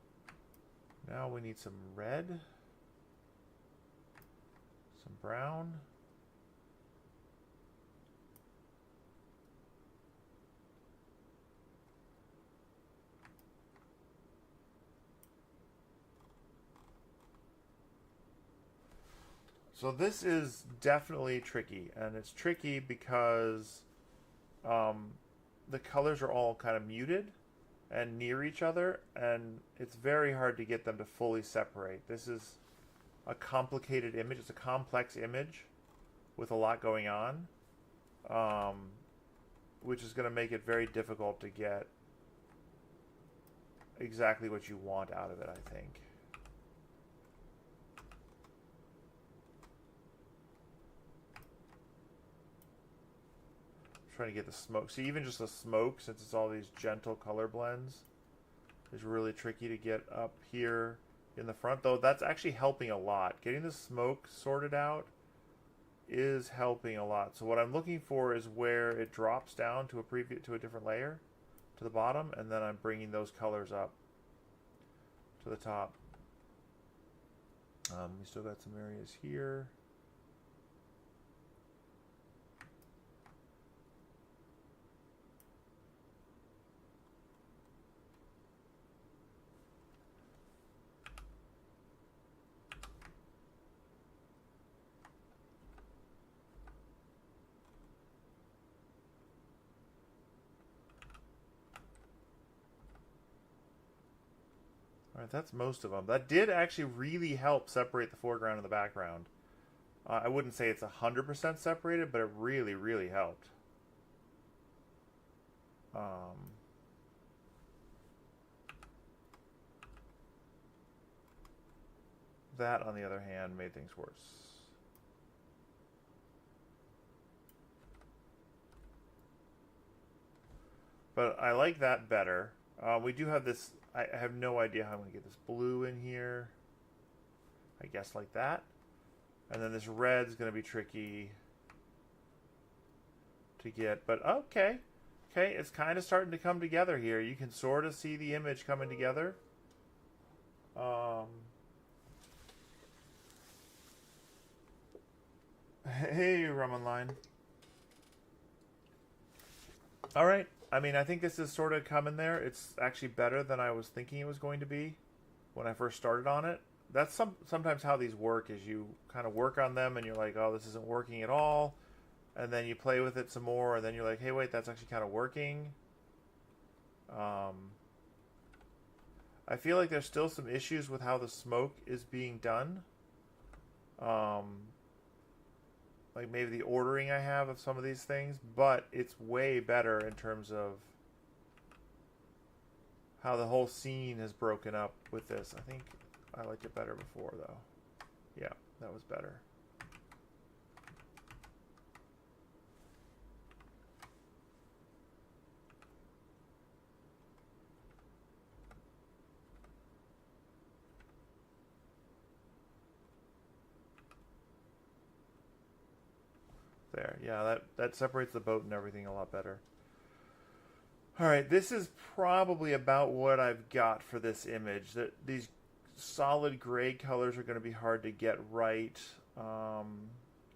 Now we need some red, some brown. So this is definitely tricky, and it's tricky because the colors are all kind of muted and near each other, and it's very hard to get them to fully separate. This is a complicated image. It's a complex image with a lot going on, which is going to make it very difficult to get exactly what you want out of it, I think. Trying to get the smoke. See, even just the smoke, since it's all these gentle color blends, is really tricky to get up here in the front. Though that's actually helping a lot. Getting the smoke sorted out is helping a lot. So what I'm looking for is where it drops down to a different layer, to the bottom, and then I'm bringing those colors up to the top. We still got some areas here. Alright, that's most of them. That did actually really help separate the foreground and the background. I wouldn't say it's 100% separated, but it really, really helped. That, on the other hand, made things worse. But I like that better. We do have this. I have no idea how I'm going to get this blue in here. I guess like that. And then this red's going to be tricky to get. But okay. Okay, it's kind of starting to come together here. You can sort of see the image coming together. Hey, Rum Online. All right. I mean, I think this is sort of coming there. It's actually better than I was thinking it was going to be when I first started on it. That's sometimes how these work is you kind of work on them and you're like, oh, this isn't working at all. And then you play with it some more and then you're like, hey, wait, that's actually kind of working. I feel like there's still some issues with how the smoke is being done. Like maybe the ordering I have of some of these things, but it's way better in terms of how the whole scene is broken up with this. I think I liked it better before, though. Yeah, that was better. There, yeah, that separates the boat and everything a lot better. All right, this is probably about what I've got for this image. That these solid gray colors are going to be hard to get right.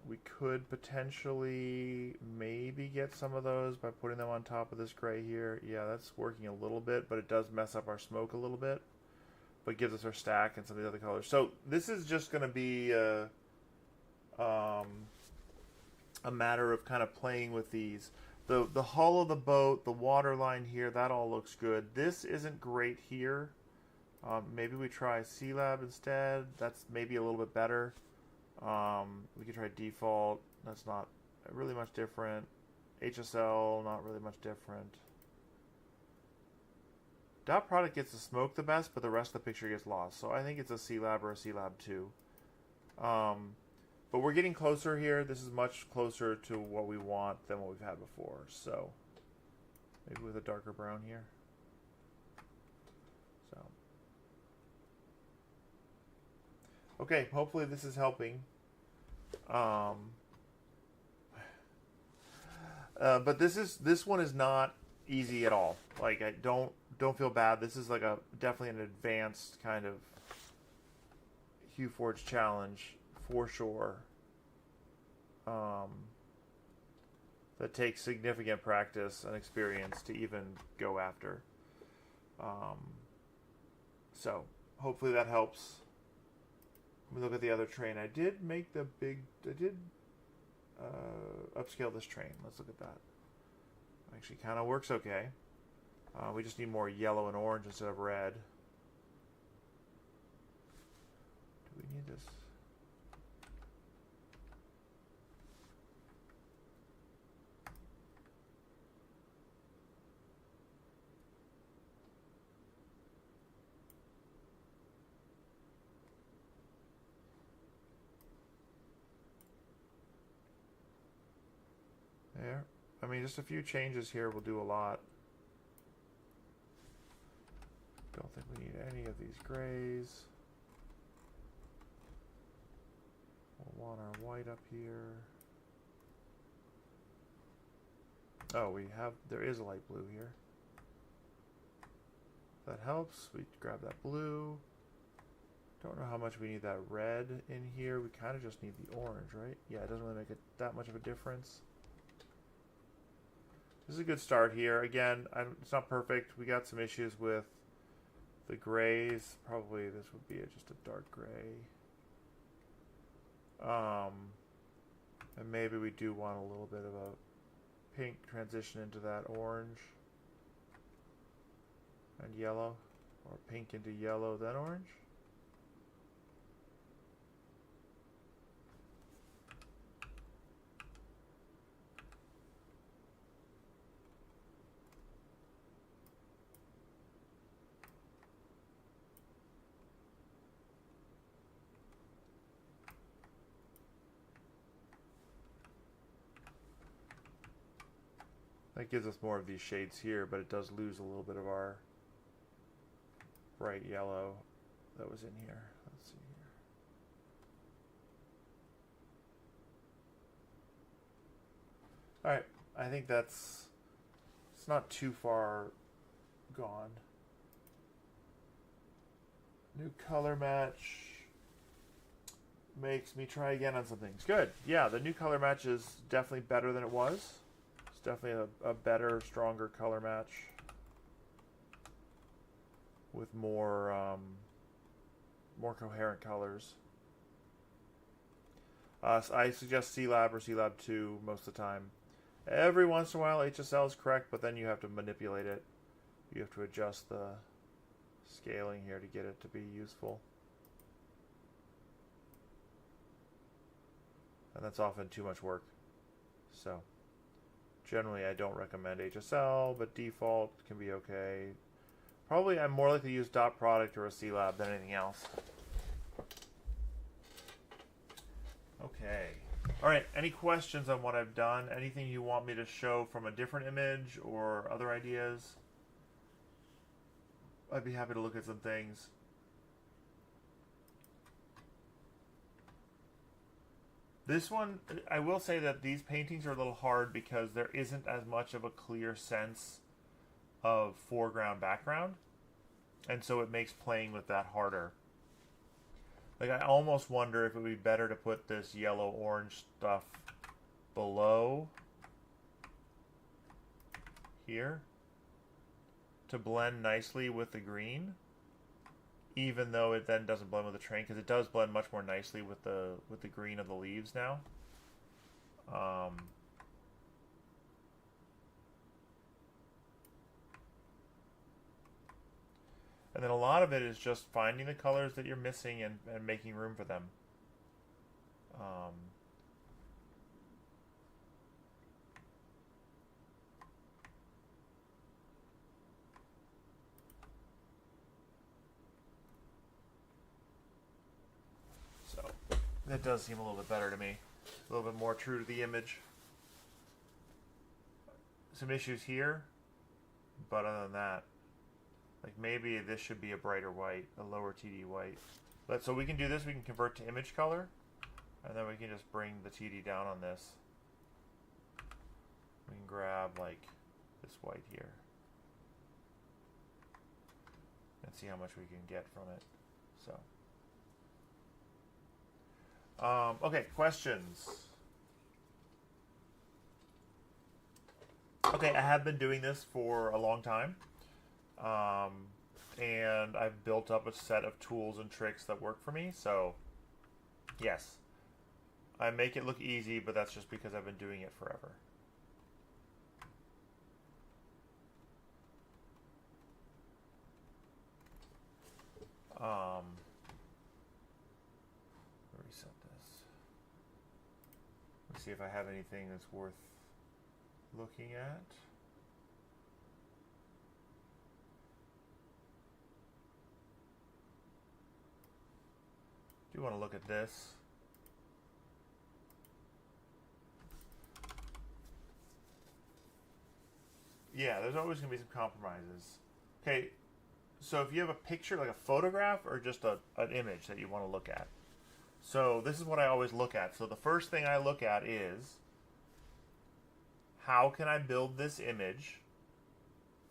We could potentially maybe get some of those by putting them on top of this gray here. Yeah, that's working a little bit, but it does mess up our smoke a little bit. But gives us our stack and some of the other colors. So this is just going to be a matter of kind of playing with these. The hull of the boat, the water line here, that all looks good. This isn't great here. Maybe we try C-Lab instead. That's maybe a little bit better. We could try default. That's not really much different. HSL, not really much different. Dot product gets the smoke the best, but the rest of the picture gets lost. So I think it's a C-Lab or a C-Lab 2. But we're getting closer here. This is much closer to what we want than what we've had before. So maybe with a darker brown here. So okay, hopefully this is helping. But this one is not easy at all. Like I don't feel bad. This is like a definitely an advanced kind of HueForge challenge. For sure. That takes significant practice and experience to even go after. So hopefully that helps. Let me look at the other train. I did upscale this train. Let's look at that. Actually kind of works okay. We just need more yellow and orange instead of red. Do we need this? There. I mean, just a few changes here will do a lot. Don't think we need any of these grays. We'll want our white up here. Oh, there is a light blue here. That helps. We grab that blue. Don't know how much we need that red in here. We kind of just need the orange, right? Yeah, it doesn't really make that much of a difference. This is a good start here. Again, it's not perfect. We got some issues with the grays. Probably this would be just a dark gray. And maybe we do want a little bit of a pink transition into that orange and yellow, or pink into yellow, then orange. That gives us more of these shades here, but it does lose a little bit of our bright yellow that was in here. Let's see here. Alright, I think it's not too far gone. New color match makes me try again on some things. Good. Yeah, the new color match is definitely better than it was. definitely a better, stronger color match with more more coherent colors. So I suggest C-Lab or C-Lab 2 most of the time. Every once in a while HSL is correct, but then you have to manipulate it. You have to adjust the scaling here to get it to be useful. And that's often too much work. So generally I don't recommend HSL, but default can be okay. Probably I'm more likely to use dot product or a C-Lab than anything else. Okay. All right, any questions on what I've done? Anything you want me to show from a different image or other ideas? I'd be happy to look at some things. This one, I will say that these paintings are a little hard because there isn't as much of a clear sense of foreground background, and so it makes playing with that harder. Like, I almost wonder if it would be better to put this yellow-orange stuff below here to blend nicely with the green, even though it then doesn't blend with the train, because it does blend much more nicely with the green of the leaves now. And then a lot of it is just finding the colors that you're missing and making room for them. So that does seem a little bit better to me. A little bit more true to the image. Some issues here, but other than that, like maybe this should be a brighter white, a lower TD white. So we can do this, we can convert to image color, and then we can just bring the TD down on this. We can grab like this white here and see how much we can get from it. So, okay, questions. Okay, I have been doing this for a long time. And I've built up a set of tools and tricks that work for me. So, yes, I make it look easy, but that's just because I've been doing it forever. Reset this. Let's see if I have anything that's worth looking at. Do want to look at this. Yeah, there's always going to be some compromises. Okay, so if you have a picture, like a photograph, or just an image that you want to look at. So this is what I always look at. So the first thing I look at is, how can I build this image?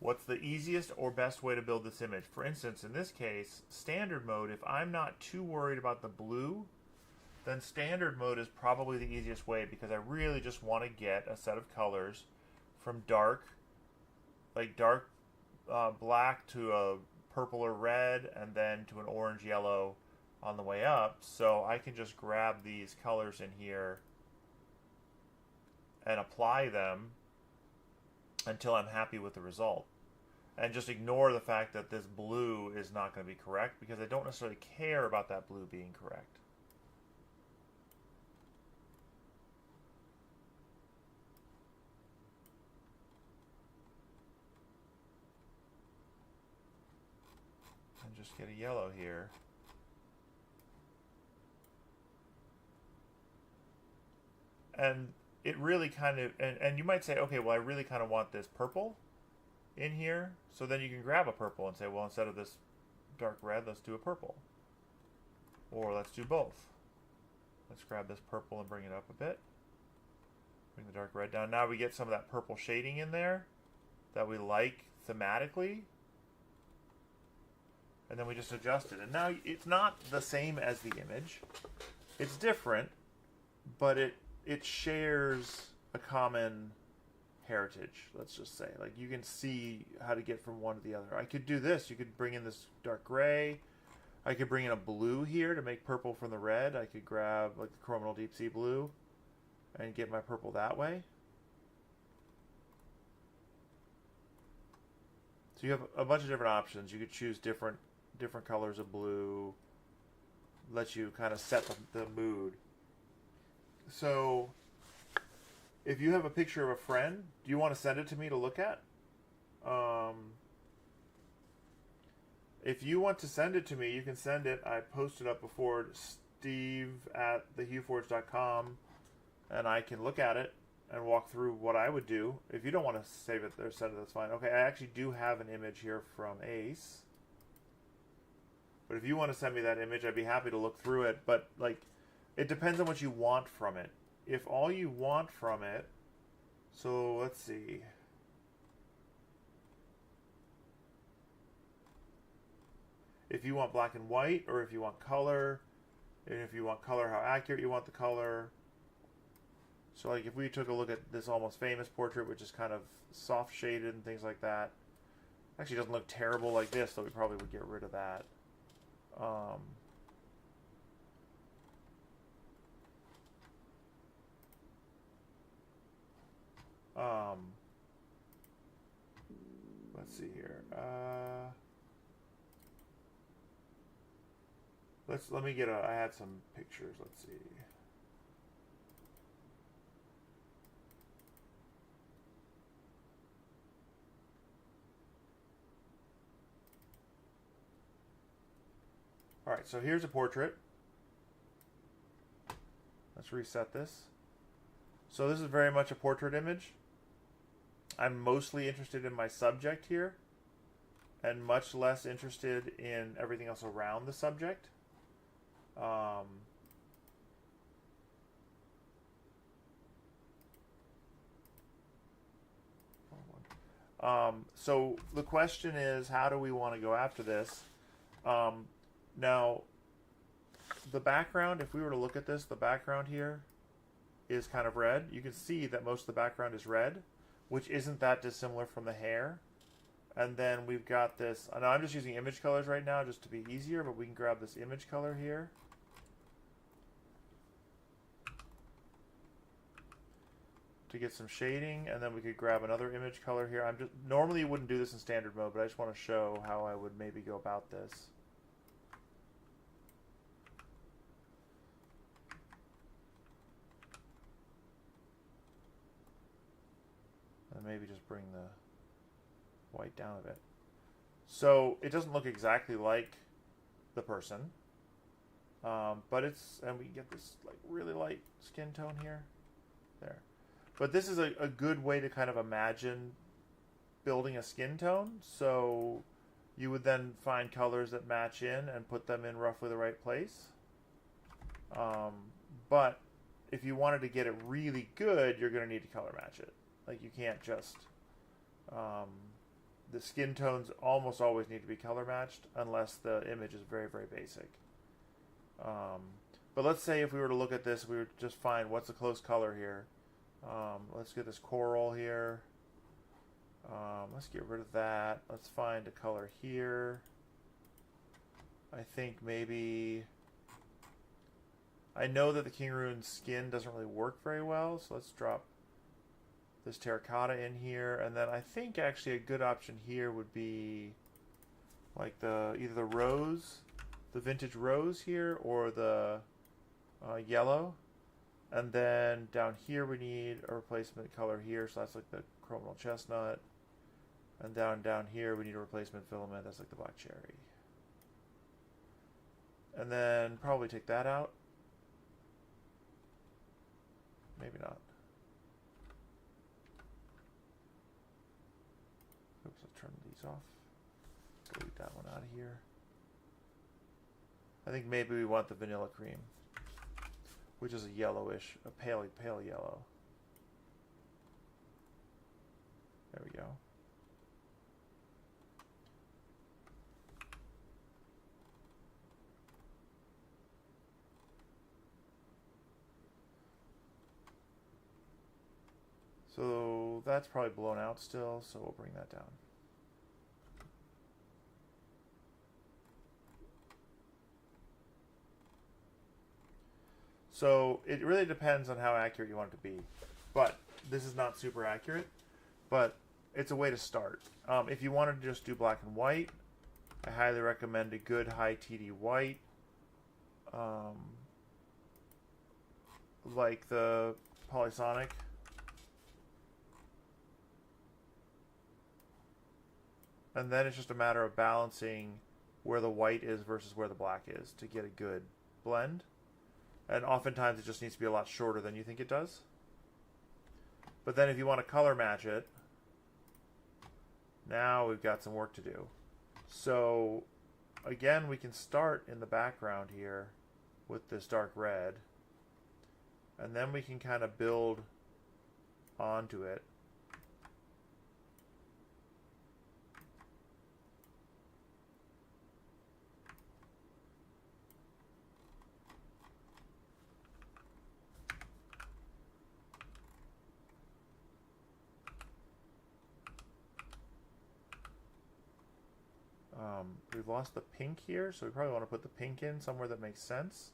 What's the easiest or best way to build this image? For instance, in this case, standard mode, if I'm not too worried about the blue, then standard mode is probably the easiest way, because I really just want to get a set of colors from dark, like dark black to a purple or red, and then to an orange yellow on the way up. So I can just grab these colors in here and apply them until I'm happy with the result. And just ignore the fact that this blue is not going to be correct, because I don't necessarily care about that blue being correct. And just get a yellow here. And it really kind of, and you might say, okay, well, I really kind of want this purple in here. So then you can grab a purple and say, well, instead of this dark red, let's do a purple. Or let's do both. Let's grab this purple and bring it up a bit. Bring the dark red down. Now we get some of that purple shading in there that we like thematically. And then we just adjust it. And now it's not the same as the image. It's different, but it shares a common heritage, let's just say. Like, you can see how to get from one to the other. I could do this. You could bring in this dark gray. I could bring in a blue here to make purple from the red. I could grab, like, the chrominal deep sea blue and get my purple that way. So you have a bunch of different options. You could choose different colors of blue. Let you kind of set the mood. So if you have a picture of a friend, do you want to send it to me to look at? If you want to send it to me, you can send it. I posted up before, steve@thehueforge.com, and I can look at it and walk through what I would do. If you don't want to save it or send it, that's fine. Okay, I actually do have an image here from Ace. But if you want to send me that image, I'd be happy to look through it. But, like, it depends on what you want from it. If all you want from it... So, let's see. If you want black and white, or if you want color, and if you want color, how accurate you want the color. So, like, if we took a look at this Almost Famous portrait, which is kind of soft shaded and things like that. Actually doesn't look terrible like this, so we probably would get rid of that. Let's see here. Let me get I had some pictures. Let's see. All right, so here's a portrait. Let's reset this. So this is very much a portrait image. I'm mostly interested in my subject here, and much less interested in everything else around the subject. So the question is, how do we want to go after this? Now, the background, if we were to look at this, the background here is kind of red. You can see that most of the background is red, which isn't that dissimilar from the hair. And then we've got this, now I'm just using image colors right now just to be easier, but we can grab this image color here. To get some shading, and then we could grab another image color here. Normally you wouldn't do this in standard mode, but I just want to show how I would maybe go about this. And maybe just bring the white down a bit. So it doesn't look exactly like the person, but and we get this like really light skin tone here, there. But this is a good way to kind of imagine building a skin tone. So you would then find colors that match in and put them in roughly the right place. But if you wanted to get it really good, you're going to need to color match it. Like, you can't just... the skin tones almost always need to be color matched unless the image is very, very basic. But let's say if we were to look at this, we would just find what's a close color here. Let's get this coral here. Let's get rid of that. Let's find a color here. I think maybe... I know that the King Rune's skin doesn't really work very well, so let's drop this terracotta in here. And then I think actually a good option here would be like either the rose, the vintage rose here, or the yellow. And then down here we need a replacement color here, so that's like the chrominal chestnut. And down here we need a replacement filament, that's like the black cherry. And then probably take that out. Maybe not. Oops, I'll turn these off. Delete that one out of here. I think maybe we want the vanilla cream, which is a yellowish, a pale yellow. There we go. So So that's probably blown out still, so we'll bring that down. So it really depends on how accurate you want it to be. But this is not super accurate, but it's a way to start. If you wanted to just do black and white, I highly recommend a good high TD white, like the Polysonic. And then it's just a matter of balancing where the white is versus where the black is to get a good blend. And oftentimes it just needs to be a lot shorter than you think it does. But then if you want to color match it, now we've got some work to do. So again, we can start in the background here with this dark red. And then we can kind of build onto it. We've lost the pink here, so we probably want to put the pink in somewhere that makes sense.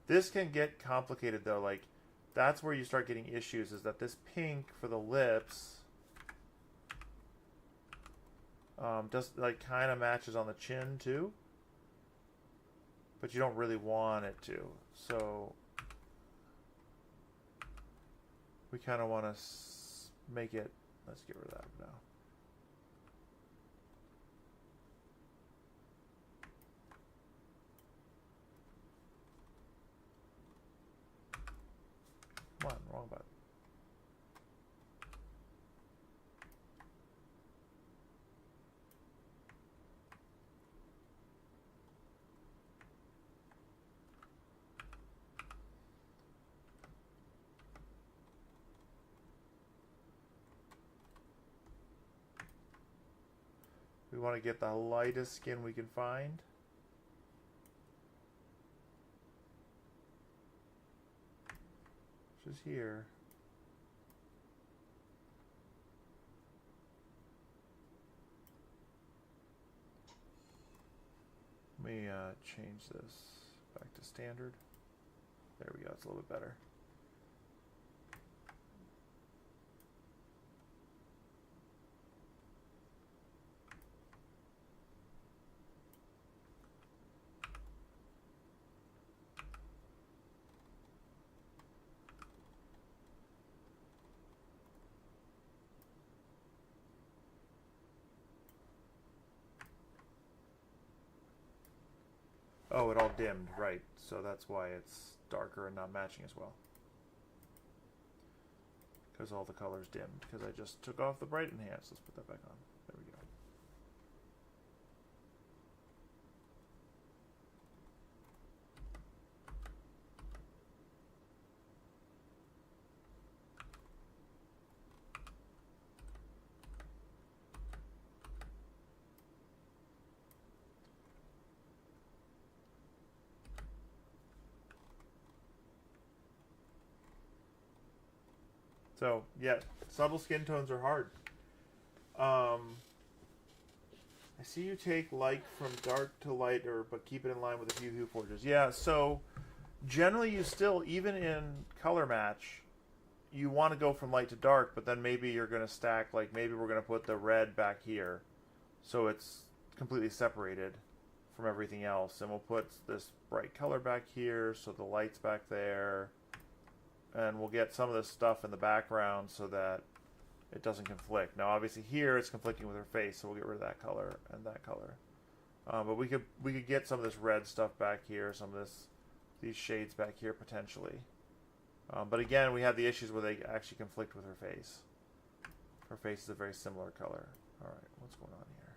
This can get complicated though, like that's where you start getting issues, is that this pink for the lips just like kind of matches on the chin too, but you don't really want it to. So we kind of want to make it, let's get rid of that now. Come on, wrong button. We want to get the lightest skin we can find. Which is here. Let me change this back to standard. There we go, it's a little bit better. Oh, it all dimmed, right. So that's why it's darker and not matching as well. Because all the colors dimmed. Because I just took off the bright enhance. Let's put that back on. There we go. So, yeah, subtle skin tones are hard. I see you take light from dark to light, but keep it in line with a few HueForges. Yeah, so generally you still, even in color match, you want to go from light to dark, but then maybe you're going to stack, like maybe we're going to put the red back here so it's completely separated from everything else. And we'll put this bright color back here so the light's back there. And we'll get some of this stuff in the background so that it doesn't conflict. Now, obviously, here it's conflicting with her face, so we'll get rid of that color and that color. But we could get some of this red stuff back here, some of these shades back here potentially. But again, we have the issues where they actually conflict with her face. Her face is a very similar color. All right, what's going on here?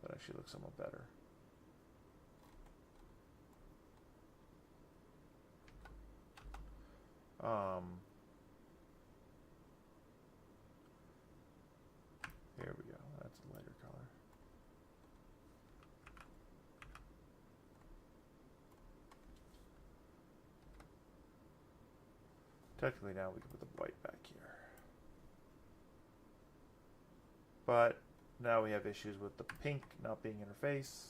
That actually looks somewhat better. Here we go. That's a lighter color. Technically now we can put the white back here. But now we have issues with the pink not being in her face.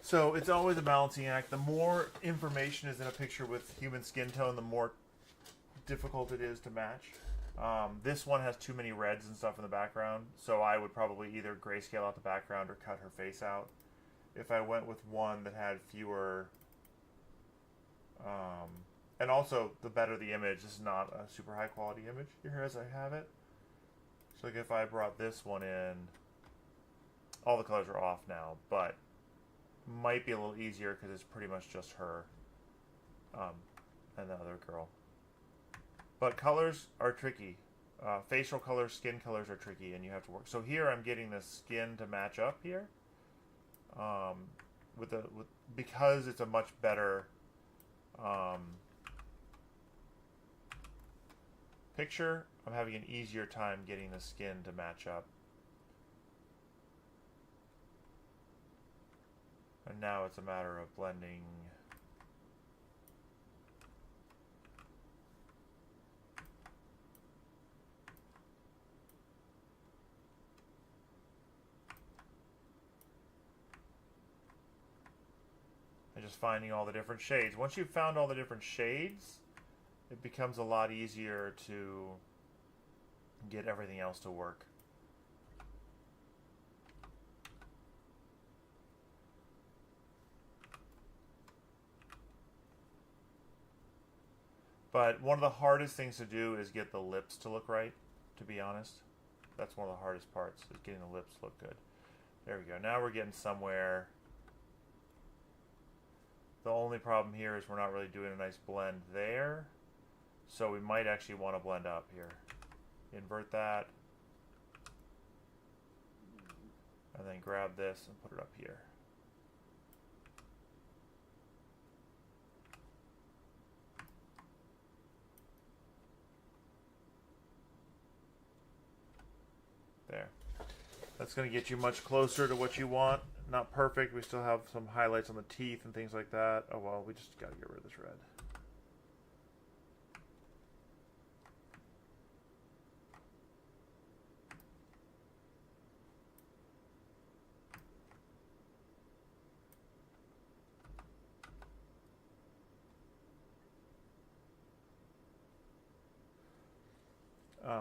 So it's always a balancing act. The more information is in a picture with human skin tone, the more difficult it is to match. This one has too many reds and stuff in the background, so I would probably either grayscale out the background or cut her face out. If I went with one that had fewer... and also, the better the image. This is not a super high quality image here as I have it. So like if I brought this one in, all the colors are off now, but might be a little easier because it's pretty much just her and the other girl. But colors are tricky. Facial colors, skin colors are tricky, and you have to work. So here I'm getting the skin to match up here, because it's a much better picture. I'm having an easier time getting the skin to match up. And now it's a matter of blending. And just finding all the different shades. Once you've found all the different shades, it becomes a lot easier to get everything else to work. But one of the hardest things to do is get the lips to look right, to be honest. That's one of the hardest parts, is getting the lips to look good. There we go. Now we're getting somewhere. The only problem here is we're not really doing a nice blend there. So we might actually want to blend up here. Invert that. And then grab this and put it up here. There. That's going to get you much closer to what you want. Not perfect. We still have some highlights on the teeth and things like that. Oh well, we just got to get rid of this red.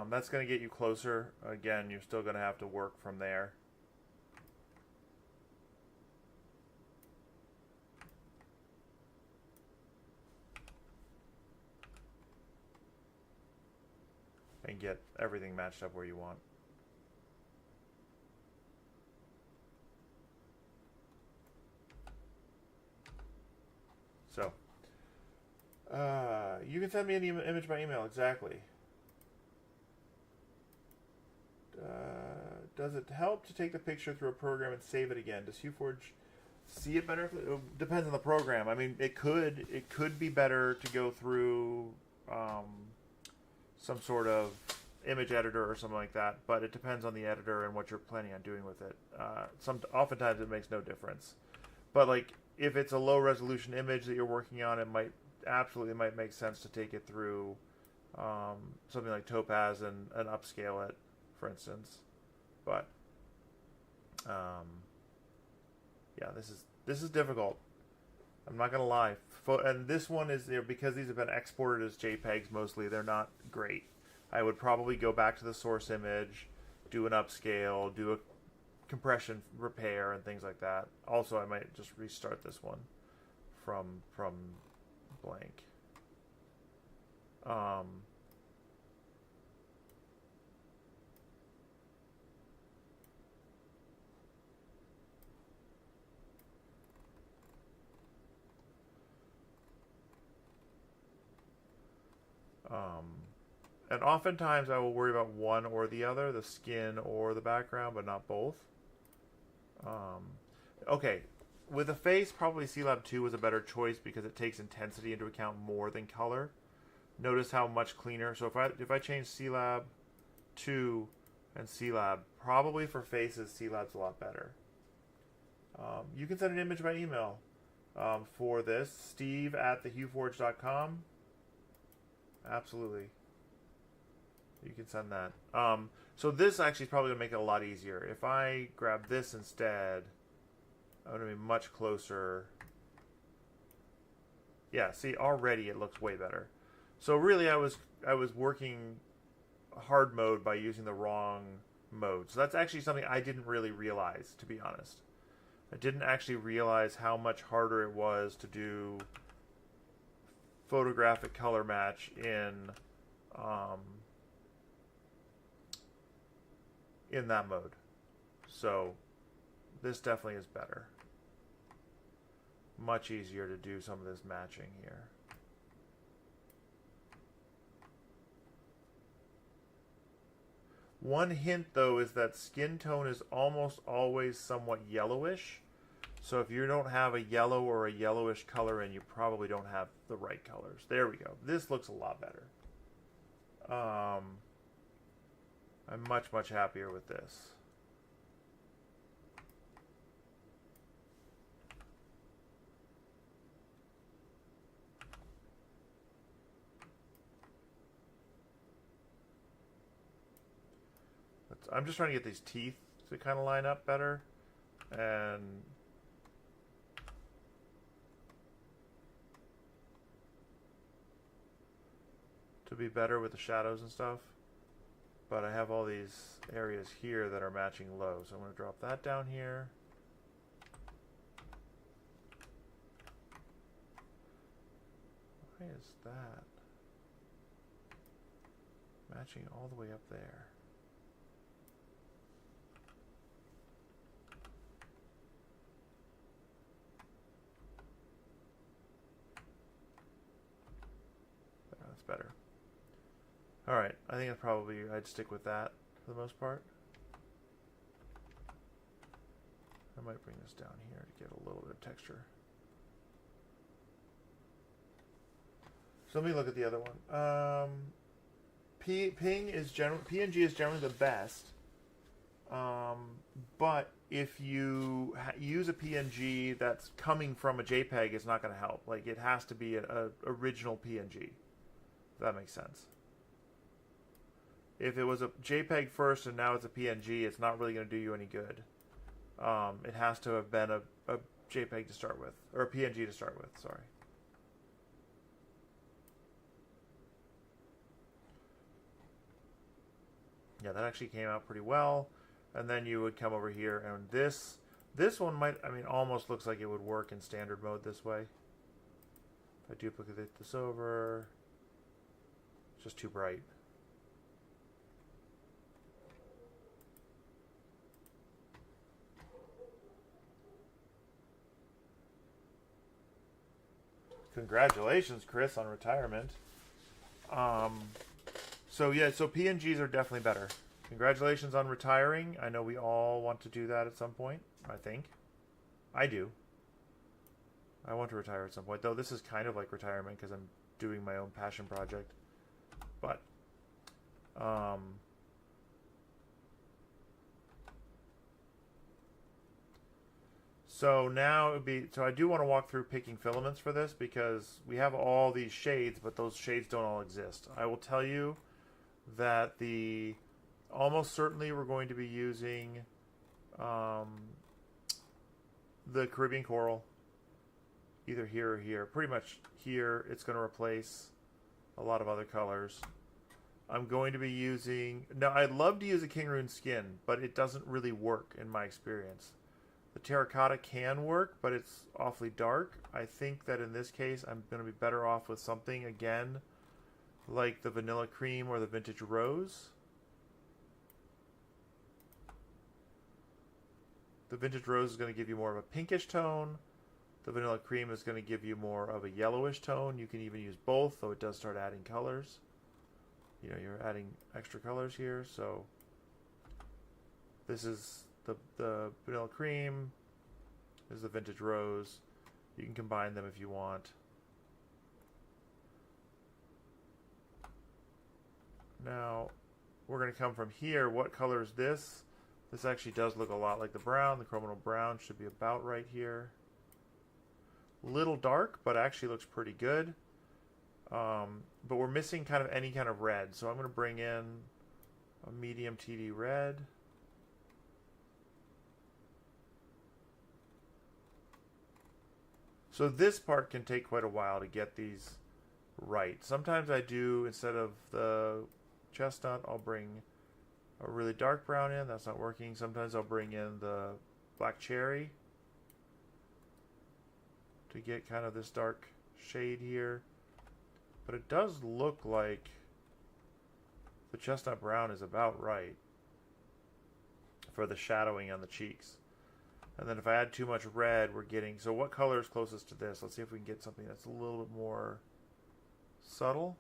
That's going to get you closer. Again, you're still going to have to work from there. And get everything matched up where you want. So, you can send me an image by email, exactly. Does it help to take the picture through a program and save it again? Does HueForge see it better? It depends on the program. I mean, it could be better to go through some sort of image editor or something like that, but it depends on the editor and what you're planning on doing with it. Oftentimes it makes no difference. But like if it's a low resolution image that you're working on, it might make sense to take it through something like Topaz and upscale it, for instance. But yeah, this is difficult. I'm not gonna lie. And this one is, because these have been exported as JPEGs mostly, they're not great. I would probably go back to the source image, do an upscale, do a compression repair and things like that. Also, I might just restart this one from blank. And oftentimes I will worry about one or the other, the skin or the background, but not both. Okay, with the face, probably C-Lab 2 was a better choice because it takes intensity into account more than color. Notice how much cleaner. So if I change C-Lab 2 and C-Lab, probably for faces, C-Lab's a lot better. You can send an image by email. for this. Steve at thehueforge.com. Absolutely. You can send that. So this actually is probably going to make it a lot easier. If I grab this instead, I'm going to be much closer. Yeah, see, already it looks way better. So really I was working hard mode by using the wrong mode. So that's actually something I didn't really realize, to be honest. I didn't actually realize how much harder it was to do photographic color match in that mode. So this definitely is better. Much easier to do some of this matching here. One hint though is that skin tone is almost always somewhat yellowish. So if you don't have a yellow or a yellowish color in, you probably don't have the right colors. There we go. This looks a lot better. I'm much, much happier with this. I'm just trying to get these teeth to kind of line up better. And to be better with the shadows and stuff. But I have all these areas here that are matching low. So I'm going to drop that down here. Why is that matching all the way up there? That's better. Alright, I think I'd stick with that for the most part. I might bring this down here to get a little bit of texture. So let me look at the other one. PNG is generally the best. But if you use a PNG that's coming from a JPEG, it's not going to help. Like, it has to be a original PNG. If that makes sense. If it was a JPEG first and now it's a PNG, it's not really going to do you any good. It has to have been a JPEG to start with, or a PNG to start with, sorry. Yeah, that actually came out pretty well. And then you would come over here, and this one might, almost looks like it would work in standard mode this way. If I duplicate this over, it's just too bright. Congratulations, Chris, on retirement. So PNGs are definitely better. Congratulations on retiring. I know we all want to do that at some point, I think. I do. I want to retire at some point, though this is kind of like retirement because I'm doing my own passion project. But, so now it would be, so I do want to walk through picking filaments for this because we have all these shades, but those shades don't all exist. I will tell you that almost certainly we're going to be using the Caribbean coral, either here or here. Pretty much here, it's going to replace a lot of other colors. I'm going to be using, now I'd love to use a King Rune skin, but it doesn't really work in my experience. The terracotta can work, but it's awfully dark. I think that in this case, I'm going to be better off with something, again, like the vanilla cream or the vintage rose. The vintage rose is going to give you more of a pinkish tone. The vanilla cream is going to give you more of a yellowish tone. You can even use both, though it does start adding colors. You know, you're adding extra colors here, so this is the vanilla cream. This is the vintage rose. You can combine them if you want. Now, we're going to come from here. What color is this? This actually does look a lot like the brown. The chrominal brown should be about right here. Little dark, but actually looks pretty good. But we're missing kind of any kind of red, so I'm going to bring in a medium TD red. So this part can take quite a while to get these right. Sometimes I do, instead of the chestnut, I'll bring a really dark brown in. That's not working. Sometimes I'll bring in the black cherry to get kind of this dark shade here. But it does look like the chestnut brown is about right for the shadowing on the cheeks. And then if I add too much red, we're getting... So what color is closest to this? Let's see if we can get something that's a little bit more subtle.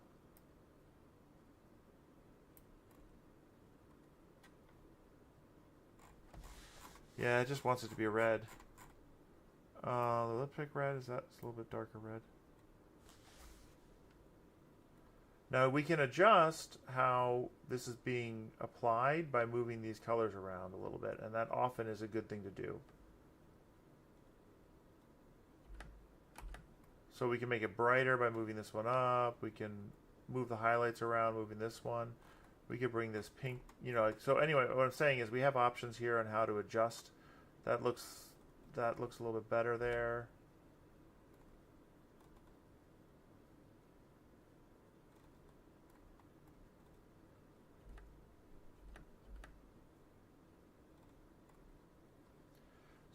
Yeah, it just wants it to be a red. The lipstick red, is that a little bit darker red? Now we can adjust how this is being applied by moving these colors around a little bit, and that often is a good thing to do. So we can make it brighter by moving this one up. We can move the highlights around, moving this one. We could bring this pink, you know. So anyway, what I'm saying is we have options here on how to adjust. That looks a little bit better there.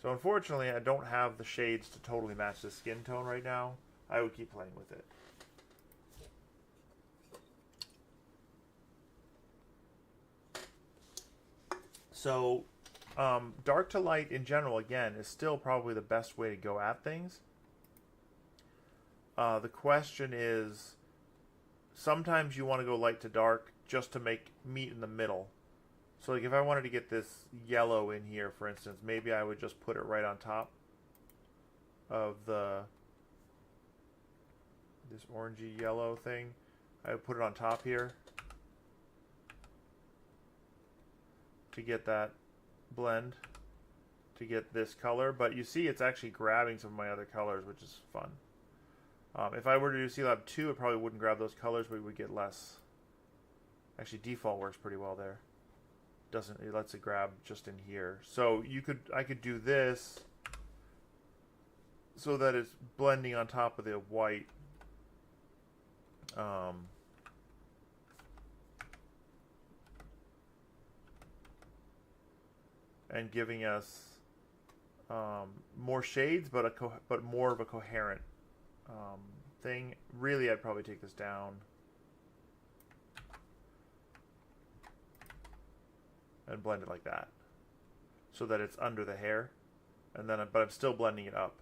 So unfortunately, I don't have the shades to totally match the skin tone right now. I would keep playing with it. So dark to light in general, again, is still probably the best way to go at things. The question is, sometimes you want to go light to dark just to meet in the middle. So like if I wanted to get this yellow in here, for instance, maybe I would just put it right on top of this orangey yellow thing. I would put it on top here to get that blend, to get this color. But you see it's actually grabbing some of my other colors, which is fun. If I were to do C-Lab 2, it probably wouldn't grab those colors, but we would get less. Actually, default works pretty well there. It lets it grab just in here. So I could do this so that it's blending on top of the white. And giving us more shades, but more of a coherent thing. Really, I'd probably take this down and blend it like that, so that it's under the hair, and then but I'm still blending it up.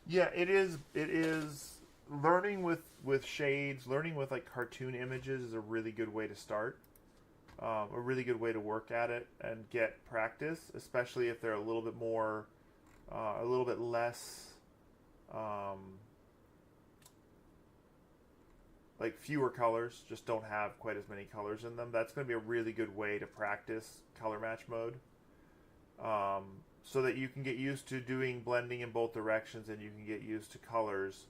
Yeah, it is learning with shades, learning with like cartoon images is a really good way to start. A really good way to work at it and get practice, especially if they're a little bit more, a little bit less, like fewer colors, just don't have quite as many colors in them. That's going to be a really good way to practice color match mode. So that you can get used to doing blending in both directions and you can get used to colors,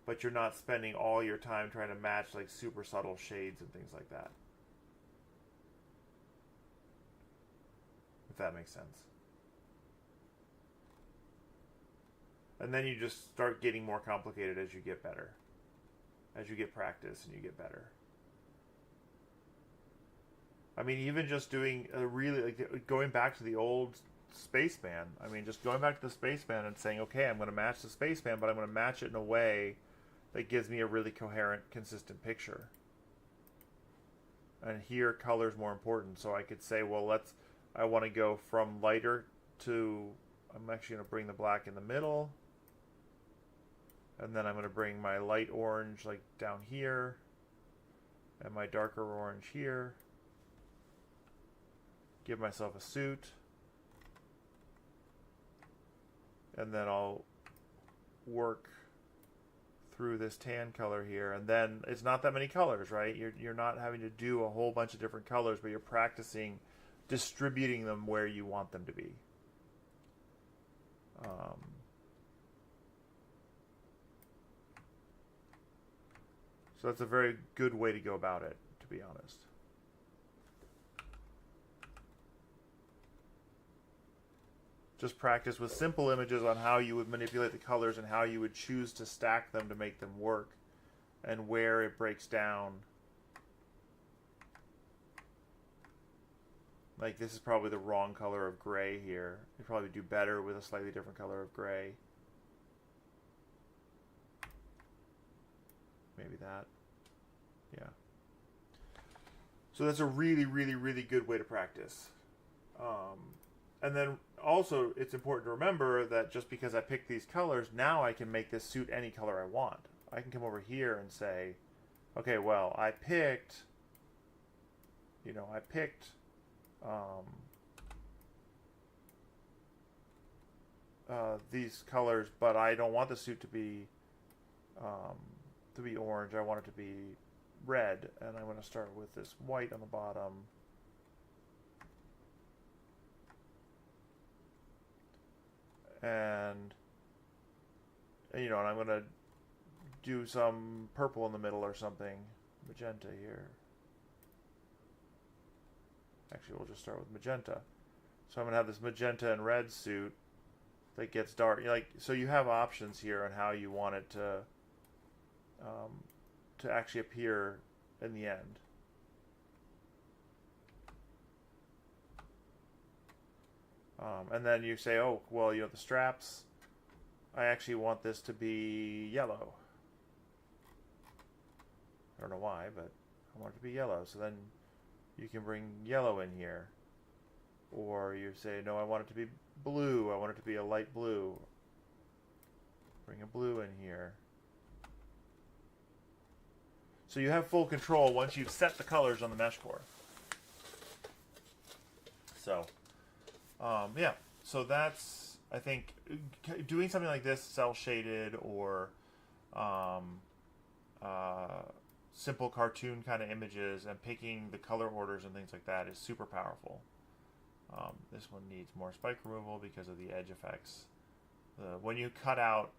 but you're not spending all your time trying to match like super subtle shades and things like that. If that makes sense. And then you just start getting more complicated as you get better. As you get practice and you get better. I mean, even just doing a really, like, going back to the old Spaceman. I mean, just going back to the Spaceman and saying, okay, I'm going to match the Spaceman, but I'm going to match it in a way that gives me a really coherent, consistent picture. And here, color's more important. So I could say, well, I want to go from lighter to, I'm actually going to bring the black in the middle. And then I'm going to bring my light orange like down here. And my darker orange here. Give myself a suit. And then I'll work through this tan color here, and then it's not that many colors, right? You're not having to do a whole bunch of different colors, but you're practicing distributing them where you want them to be. So that's a very good way to go about it, to be honest. Just practice with simple images on how you would manipulate the colors and how you would choose to stack them to make them work, and where it breaks down. Like, this is probably the wrong color of gray here. You'd probably do better with a slightly different color of gray. Maybe that. Yeah. So that's a really, really, really good way to practice. And then also, it's important to remember that just because I picked these colors, now I can make this suit any color I want. I can come over here and say, okay, well, I picked these colors, but I don't want the suit to be orange. I want it to be red, and I'm going to start with this white on the bottom. And and I'm going to do some purple in the middle or something, magenta here. Actually, we'll just start with magenta. So I'm going to have this magenta and red suit that gets dark. So you have options here on how you want it to actually appear in the end. And then you say, oh, well, the straps, I actually want this to be yellow. I don't know why, but I want it to be yellow. So then you can bring yellow in here. Or you say, no, I want it to be blue. I want it to be a light blue. Bring a blue in here. So you have full control once you've set the colors on the mesh core. So, yeah. So that's, I think, doing something like this, cell shaded or simple cartoon kind of images, and picking the color orders and things like that is super powerful. This one needs more spike removal because of the edge effects. When you cut out,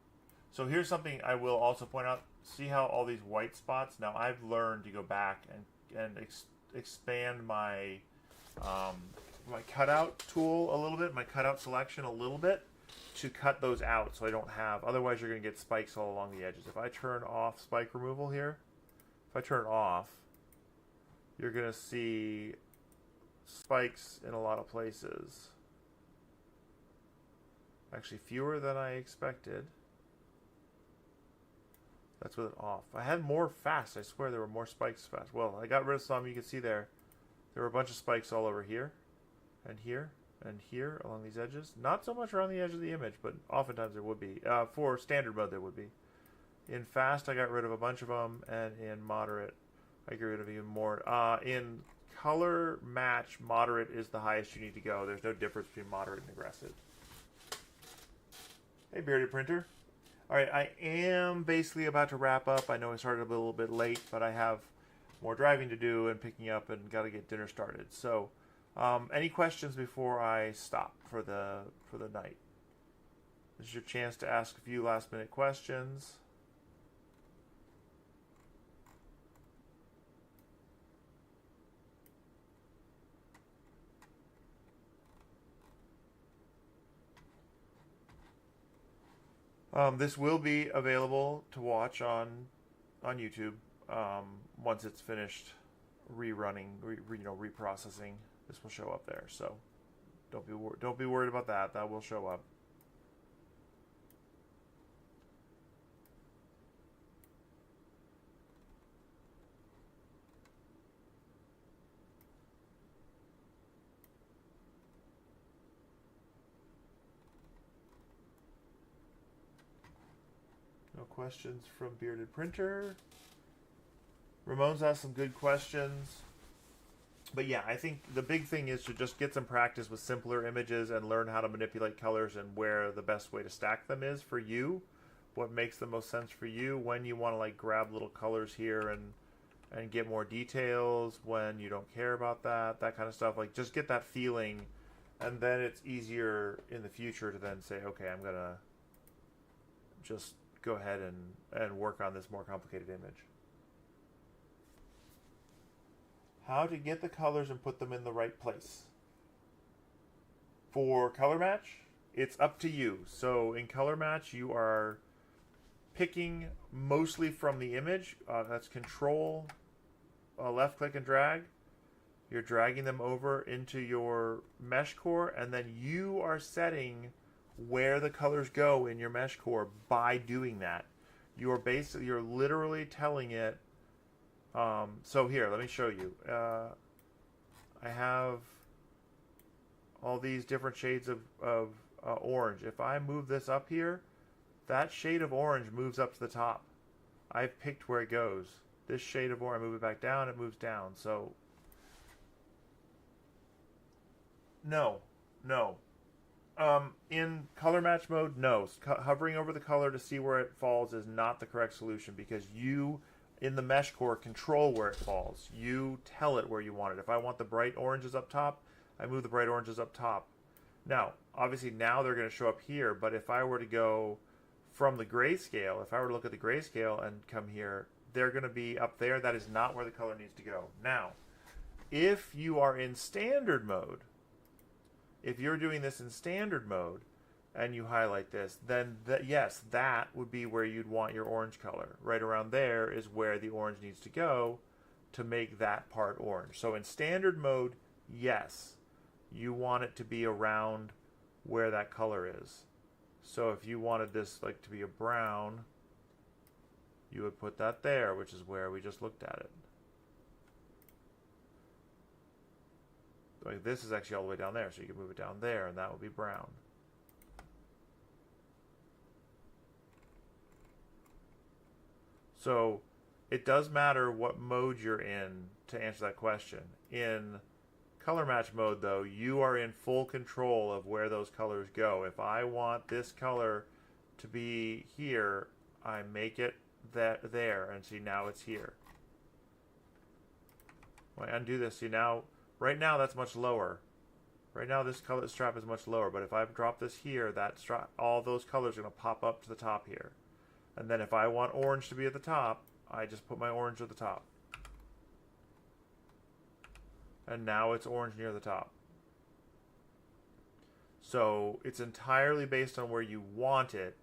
so here's something I will also point out. See how all these white spots? Now I've learned to go back and expand my my cutout tool a little bit, my cutout selection a little bit, to cut those out so I don't have. Otherwise, you're going to get spikes all along the edges. If I turn off spike removal here, if I turn it off, you're going to see spikes in a lot of places. Actually, fewer than I expected. That's with it off. I had more fast. I swear there were more spikes fast. Well, I got rid of some. You can see there were a bunch of spikes all over here, and here, and here along these edges. Not so much around the edge of the image, but oftentimes there would be. For standard mode, there would be. In fast, I got rid of a bunch of them, and in moderate, I get rid of even more. In color match, moderate is the highest you need to go. There's no difference between moderate and aggressive. Hey, Bearded Printer. All right, I am basically about to wrap up. I know I started a little bit late, but I have more driving to do and picking up, and got to get dinner started. So, any questions before I stop for the night? This is your chance to ask a few last-minute questions. This will be available to watch on YouTube once it's finished rerunning, reprocessing. This will show up there, so don't be worried about that. That will show up. No questions from Bearded Printer. Ramon's asked some good questions. But yeah, I think the big thing is to just get some practice with simpler images and learn how to manipulate colors and where the best way to stack them is for you, what makes the most sense for you, when you want to like grab little colors here and get more details, when you don't care about that kind of stuff. Like just get that feeling, and then it's easier in the future to then say, okay, I'm gonna just go ahead and work on this more complicated image. How to get the colors and put them in the right place. For color match, it's up to you. So in color match, you are picking mostly from the image. That's control, left click and drag. You're dragging them over into your mesh core, and then you are setting where the colors go in your mesh core by doing that. You're literally telling it. So here, let me show you. I have all these different shades of orange. If I move this up here, that shade of orange moves up to the top. I've picked where it goes. This shade of orange, I move it back down, it moves down. So, no. In color match mode, no. Hovering over the color to see where it falls is not the correct solution, because you, in the mesh core, control where it falls. You tell it where you want it. If I want the bright oranges up top, I move the bright oranges up top. Now, obviously now they're going to show up here, but if I were to go from the grayscale, if I were to look at the grayscale and come here, they're going to be up there. That is not where the color needs to go. Now, if you are in standard mode, if you're doing this in standard mode and you highlight this, then yes, that would be where you'd want your orange color. Right around there is where the orange needs to go to make that part orange. So in standard mode, yes, you want it to be around where that color is. So if you wanted this like to be a brown, you would put that there, which is where we just looked at it. Like this is actually all the way down there, so you can move it down there, and that would be brown. So it does matter what mode you're in to answer that question. In color match mode, though, you are in full control of where those colors go. If I want this color to be here, I make it there, and see, now it's here. When I undo this, see, now right now that's much lower. Right now this color strap is much lower, but if I drop this here, that strap, all those colors are going to pop up to the top here. And then if I want orange to be at the top, I just put my orange at the top. And now it's orange near the top. So it's entirely based on where you want it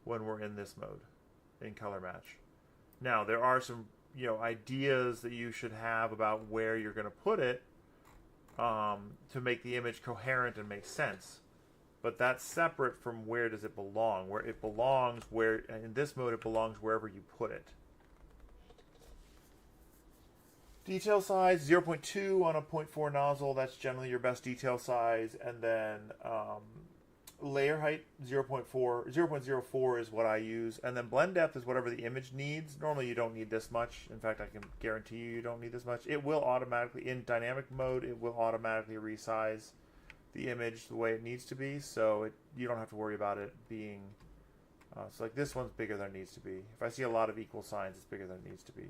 when we're in this mode, in color match. Now there are some ideas that you should have about where you're going to put it to make the image coherent and make sense. But that's separate from where does it belong. Where it belongs, in this mode it belongs wherever you put it. Detail size, 0.2 on a 0.4 nozzle. That's generally your best detail size. And then layer height, 0.04 is what I use. And then blend depth is whatever the image needs. Normally you don't need this much. In fact, I can guarantee you don't need this much. It will automatically, in dynamic mode, it will automatically resize the image the way it needs to be. So you don't have to worry about it being... so like this one's bigger than it needs to be. If I see a lot of equal signs, it's bigger than it needs to be.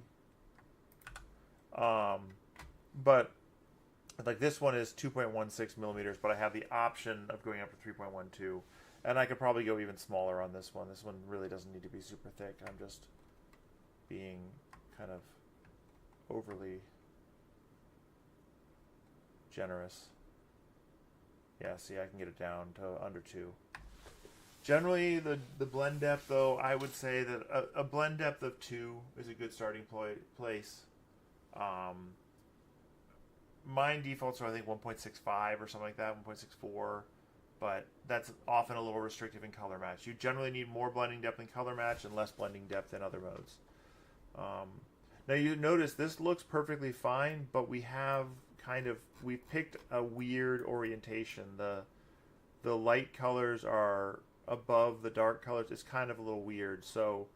But like this one is 2.16 millimeters, but I have the option of going up to 3.12, and I could probably go even smaller on this one. This one really doesn't need to be super thick. I'm just being kind of overly generous. Yeah, see, I can get it down to under 2. Generally, the blend depth, though, I would say that a blend depth of 2 is a good starting place. Mine defaults are, I think, 1.65 or something like that, 1.64, but that's often a little restrictive in color match. You generally need more blending depth in color match and less blending depth in other modes. Now you notice this looks perfectly fine, but we've picked a weird orientation. The light colors are above the dark colors. It's kind of a little weird, so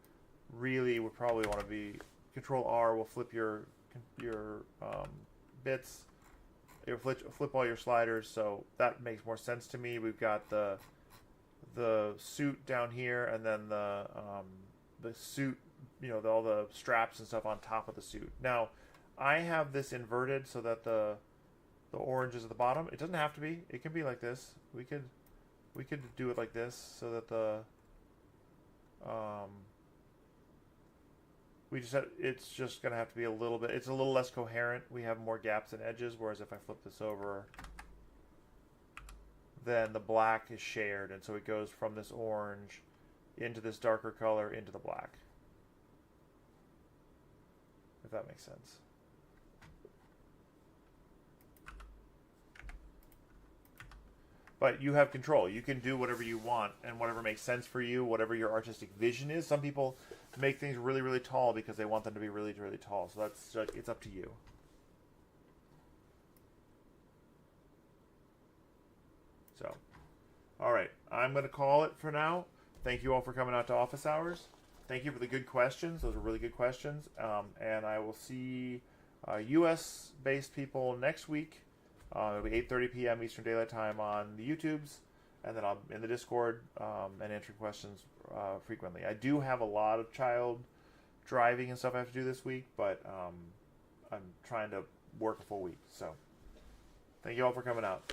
really we probably want to be Control R will flip your bits. It'll flip all your sliders, so that makes more sense to me. We've got the the suit down here, and then the suit, all the straps and stuff on top of the suit. Now, I have this inverted so that the orange is at the bottom. It doesn't have to be. It can be like this. We could do it like this so that it's just gonna have to be a little bit. It's a little less coherent. We have more gaps and edges. Whereas if I flip this over, then the black is shared, and so it goes from this orange into this darker color into the black. If that makes sense. But you have control. You can do whatever you want and whatever makes sense for you, whatever your artistic vision is. Some people make things really, really tall because they want them to be really, really tall. So it's up to you. So, all right. I'm going to call it for now. Thank you all for coming out to office hours. Thank you for the good questions. Those are really good questions. And I will see U.S.-based people next week. It'll be 8:30 p.m. Eastern Daylight Time on the YouTubes, and then I'm in the Discord and answering questions frequently. I do have a lot of child driving and stuff I have to do this week, but I'm trying to work a full week. So, thank you all for coming out.